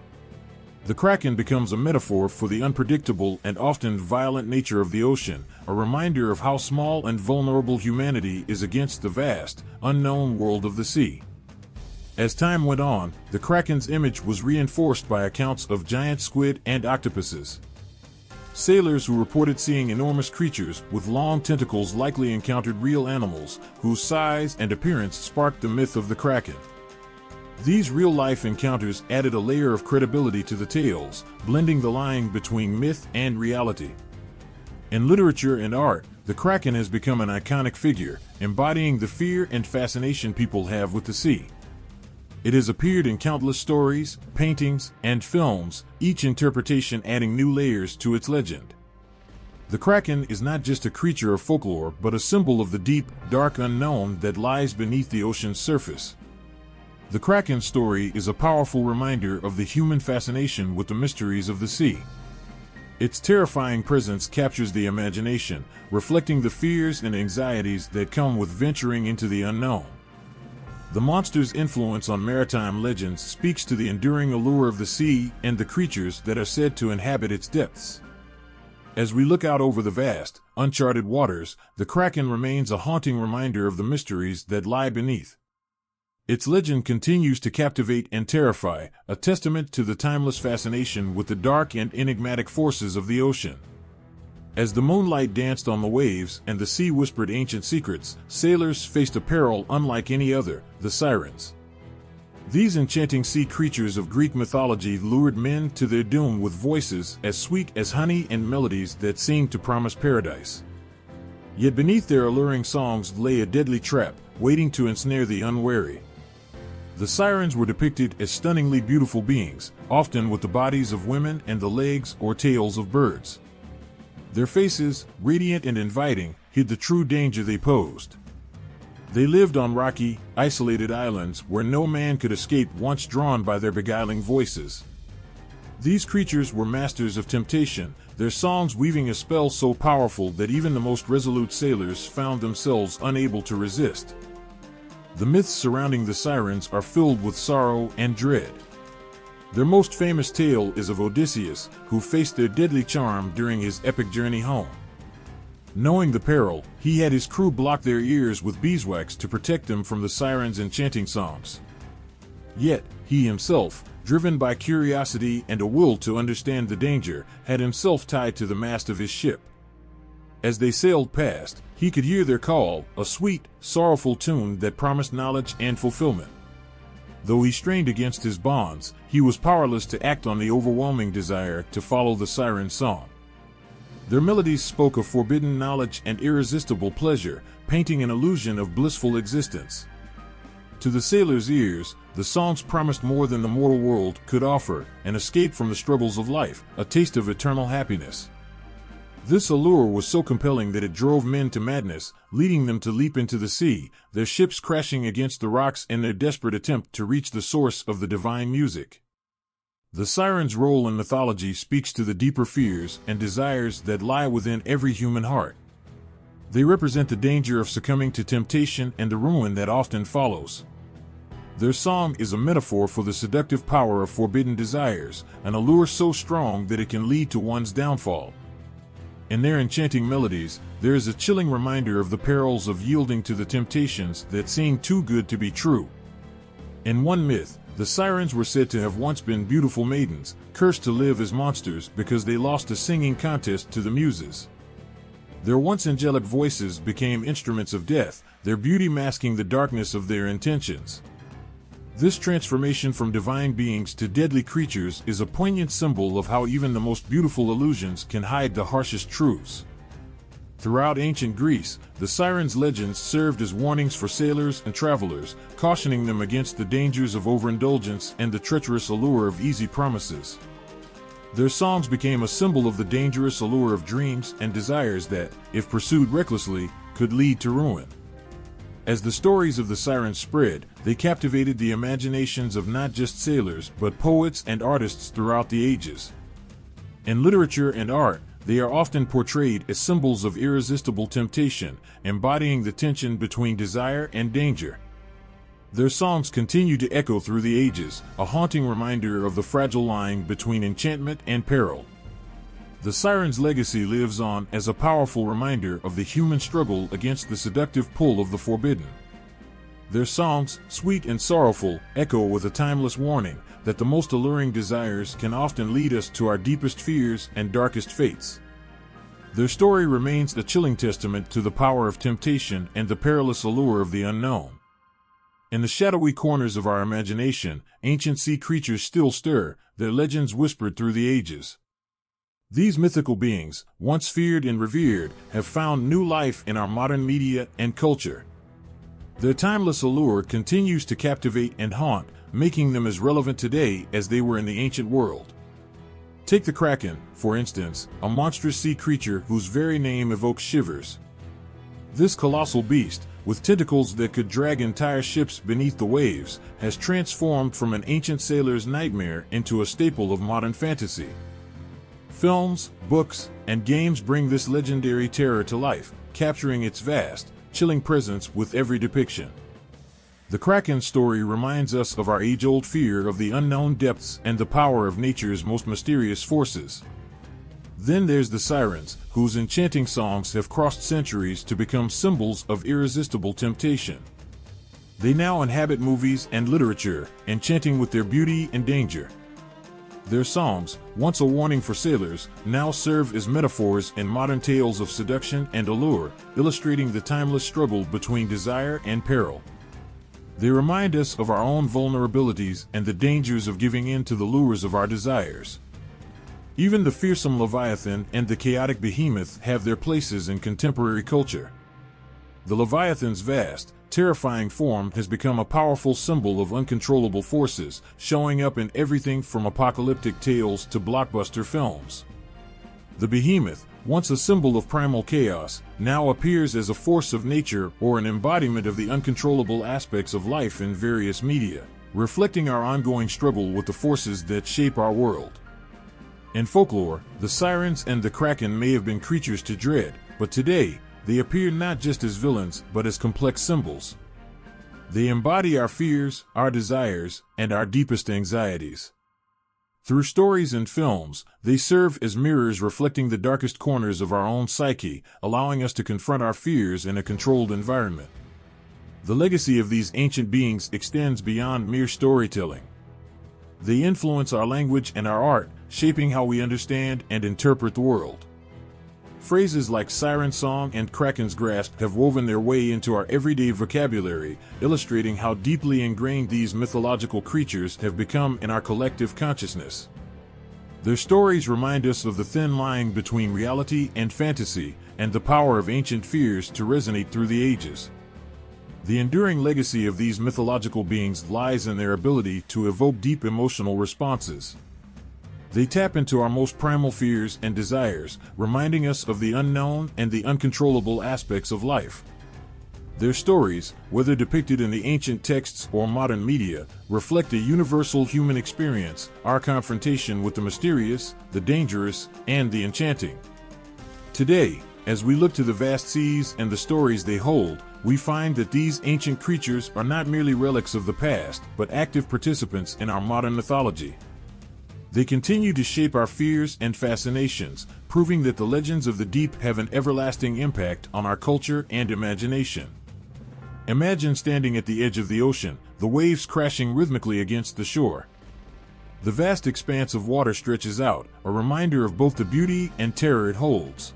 The Kraken becomes a metaphor for the unpredictable and often violent nature of the ocean, a reminder of how small and vulnerable humanity is against the vast, unknown world of the sea. As time went on, the Kraken's image was reinforced by accounts of giant squid and octopuses. Sailors who reported seeing enormous creatures with long tentacles likely encountered real animals, whose size and appearance sparked the myth of the Kraken. These real-life encounters added a layer of credibility to the tales, blending the line between myth and reality. In literature and art, the Kraken has become an iconic figure, embodying the fear and fascination people have with the sea. It has appeared in countless stories, paintings, and films, each interpretation adding new layers to its legend. The Kraken is not just a creature of folklore but a symbol of the deep, dark unknown that lies beneath the ocean's surface. The Kraken story is a powerful reminder of the human fascination with the mysteries of the sea. Its terrifying presence captures the imagination, reflecting the fears and anxieties that come with venturing into the unknown. The monster's influence on maritime legends speaks to the enduring allure of the sea and the creatures that are said to inhabit its depths. As we look out over the vast, uncharted waters, the Kraken remains a haunting reminder of the mysteries that lie beneath. Its legend continues to captivate and terrify, a testament to the timeless fascination with the dark and enigmatic forces of the ocean. As the moonlight danced on the waves and the sea whispered ancient secrets, sailors faced a peril unlike any other, the sirens. These enchanting sea creatures of Greek mythology lured men to their doom with voices as sweet as honey and melodies that seemed to promise paradise. Yet beneath their alluring songs lay a deadly trap, waiting to ensnare the unwary. The sirens were depicted as stunningly beautiful beings, often with the bodies of women and the legs or tails of birds. Their faces, radiant and inviting, hid the true danger they posed. They lived on rocky, isolated islands where no man could escape once drawn by their beguiling voices. These creatures were masters of temptation, their songs weaving a spell so powerful that even the most resolute sailors found themselves unable to resist. The myths surrounding the sirens are filled with sorrow and dread. Their most famous tale is of Odysseus, who faced their deadly charm during his epic journey home. Knowing the peril, he had his crew block their ears with beeswax to protect them from the sirens' enchanting songs. Yet, he himself, driven by curiosity and a will to understand the danger, had himself tied to the mast of his ship. As they sailed past, he could hear their call, a sweet, sorrowful tune that promised knowledge and fulfillment. Though he strained against his bonds, he was powerless to act on the overwhelming desire to follow the siren's song. Their melodies spoke of forbidden knowledge and irresistible pleasure, painting an illusion of blissful existence. To the sailor's ears, the songs promised more than the mortal world could offer: an escape from the struggles of life, a taste of eternal happiness. This allure was so compelling that it drove men to madness, leading them to leap into the sea, their ships crashing against the rocks in their desperate attempt to reach the source of the divine music. The siren's role in mythology speaks to the deeper fears and desires that lie within every human heart. They represent the danger of succumbing to temptation and the ruin that often follows. Their song is a metaphor for the seductive power of forbidden desires, an allure so strong that it can lead to one's downfall. In their enchanting melodies, there is a chilling reminder of the perils of yielding to the temptations that seem too good to be true. In one myth, the sirens were said to have once been beautiful maidens, cursed to live as monsters because they lost a singing contest to the muses. Their once angelic voices became instruments of death, their beauty masking the darkness of their intentions. This transformation from divine beings to deadly creatures is a poignant symbol of how even the most beautiful illusions can hide the harshest truths. Throughout ancient Greece, the sirens' legends served as warnings for sailors and travelers, cautioning them against the dangers of overindulgence and the treacherous allure of easy promises. Their songs became a symbol of the dangerous allure of dreams and desires that, if pursued recklessly, could lead to ruin. As the stories of the sirens spread, they captivated the imaginations of not just sailors but poets and artists throughout the ages. In literature and art, they are often portrayed as symbols of irresistible temptation, embodying the tension between desire and danger. Their songs continue to echo through the ages, a haunting reminder of the fragile line between enchantment and peril. The siren's legacy lives on as a powerful reminder of the human struggle against the seductive pull of the forbidden. Their songs, sweet and sorrowful, echo with a timeless warning that the most alluring desires can often lead us to our deepest fears and darkest fates. Their story remains a chilling testament to the power of temptation and the perilous allure of the unknown. In the shadowy corners of our imagination, ancient sea creatures still stir, their legends whispered through the ages. These mythical beings, once feared and revered, have found new life in our modern media and culture. Their timeless allure continues to captivate and haunt, making them as relevant today as they were in the ancient world. Take the Kraken, for instance, a monstrous sea creature whose very name evokes shivers. This colossal beast, with tentacles that could drag entire ships beneath the waves, has transformed from an ancient sailor's nightmare into a staple of modern fantasy. Films, books, and games bring this legendary terror to life, capturing its vast, chilling presence with every depiction. The Kraken story reminds us of our age-old fear of the unknown depths and the power of nature's most mysterious forces. Then there's the sirens, whose enchanting songs have crossed centuries to become symbols of irresistible temptation. They now inhabit movies and literature, enchanting with their beauty and danger. Their songs, once a warning for sailors, now serve as metaphors in modern tales of seduction and allure, illustrating the timeless struggle between desire and peril. They remind us of our own vulnerabilities and the dangers of giving in to the lures of our desires. Even the fearsome Leviathan and the chaotic behemoth have their places in contemporary culture. The Leviathan's vast, terrifying form has become a powerful symbol of uncontrollable forces, showing up in everything from apocalyptic tales to blockbuster films. The behemoth, once a symbol of primal chaos, now appears as a force of nature or an embodiment of the uncontrollable aspects of life in various media, reflecting our ongoing struggle with the forces that shape our world. In folklore, the sirens and the kraken may have been creatures to dread, but today, they appear not just as villains, but as complex symbols. They embody our fears, our desires, and our deepest anxieties. Through stories and films, they serve as mirrors reflecting the darkest corners of our own psyche, allowing us to confront our fears in a controlled environment. The legacy of these ancient beings extends beyond mere storytelling. They influence our language and our art, shaping how we understand and interpret the world. Phrases like siren song and kraken's grasp have woven their way into our everyday vocabulary, illustrating how deeply ingrained these mythological creatures have become in our collective consciousness. Their stories remind us of the thin line between reality and fantasy, and the power of ancient fears to resonate through the ages. The enduring legacy of these mythological beings lies in their ability to evoke deep emotional responses. They tap into our most primal fears and desires, reminding us of the unknown and the uncontrollable aspects of life. Their stories, whether depicted in the ancient texts or modern media, reflect a universal human experience, our confrontation with the mysterious, the dangerous, and the enchanting. Today, as we look to the vast seas and the stories they hold, we find that these ancient creatures are not merely relics of the past, but active participants in our modern mythology. They continue to shape our fears and fascinations, proving that the legends of the deep have an everlasting impact on our culture and imagination. Imagine standing at the edge of the ocean, the waves crashing rhythmically against the shore. The vast expanse of water stretches out, a reminder of both the beauty and terror it holds.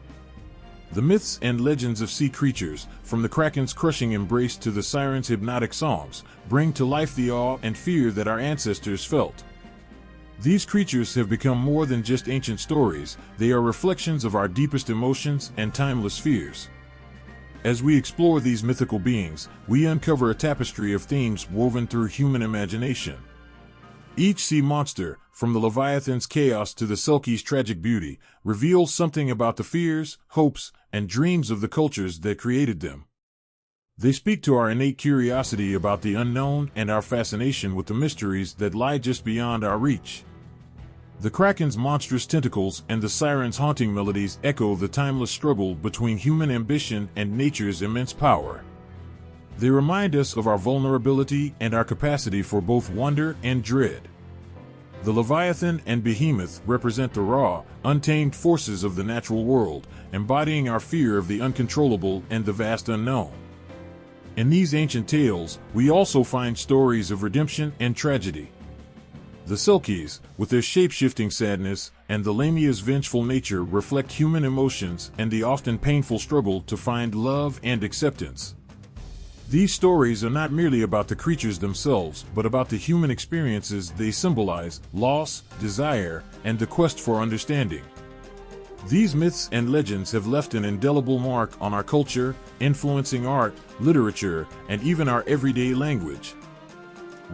The myths and legends of sea creatures, from the kraken's crushing embrace to the siren's hypnotic songs, bring to life the awe and fear that our ancestors felt. These creatures have become more than just ancient stories, they are reflections of our deepest emotions and timeless fears. As we explore these mythical beings, we uncover a tapestry of themes woven through human imagination. Each sea monster, from the Leviathan's chaos to the Selkie's tragic beauty, reveals something about the fears, hopes, and dreams of the cultures that created them. They speak to our innate curiosity about the unknown and our fascination with the mysteries that lie just beyond our reach. The kraken's monstrous tentacles and the siren's haunting melodies echo the timeless struggle between human ambition and nature's immense power. They remind us of our vulnerability and our capacity for both wonder and dread. The Leviathan and Behemoth represent the raw, untamed forces of the natural world, embodying our fear of the uncontrollable and the vast unknown. In these ancient tales, we also find stories of redemption and tragedy. The Selkies, with their shape-shifting sadness, and the Lamia's vengeful nature reflect human emotions and the often painful struggle to find love and acceptance. These stories are not merely about the creatures themselves, but about the human experiences they symbolize: loss, desire, and the quest for understanding. These myths and legends have left an indelible mark on our culture, influencing art, literature, and even our everyday language.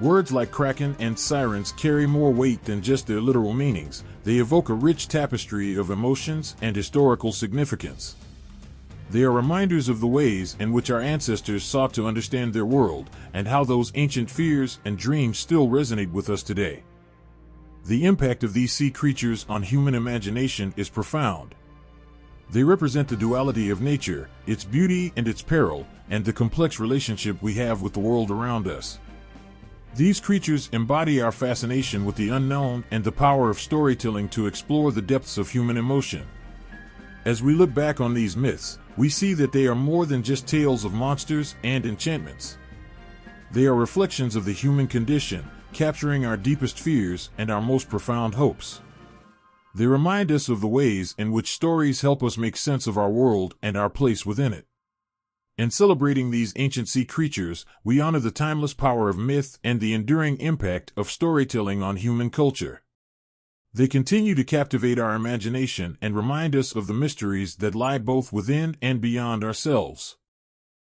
Words like kraken and sirens carry more weight than just their literal meanings. They evoke a rich tapestry of emotions and historical significance. They are reminders of the ways in which our ancestors sought to understand their world, and how those ancient fears and dreams still resonate with us today. The impact of these sea creatures on human imagination is profound. They represent the duality of nature, its beauty and its peril, and the complex relationship we have with the world around us. These creatures embody our fascination with the unknown and the power of storytelling to explore the depths of human emotion. As we look back on these myths, we see that they are more than just tales of monsters and enchantments. They are reflections of the human condition, capturing our deepest fears and our most profound hopes. They remind us of the ways in which stories help us make sense of our world and our place within it. In celebrating these ancient sea creatures, we honor the timeless power of myth and the enduring impact of storytelling on human culture. They continue to captivate our imagination and remind us of the mysteries that lie both within and beyond ourselves.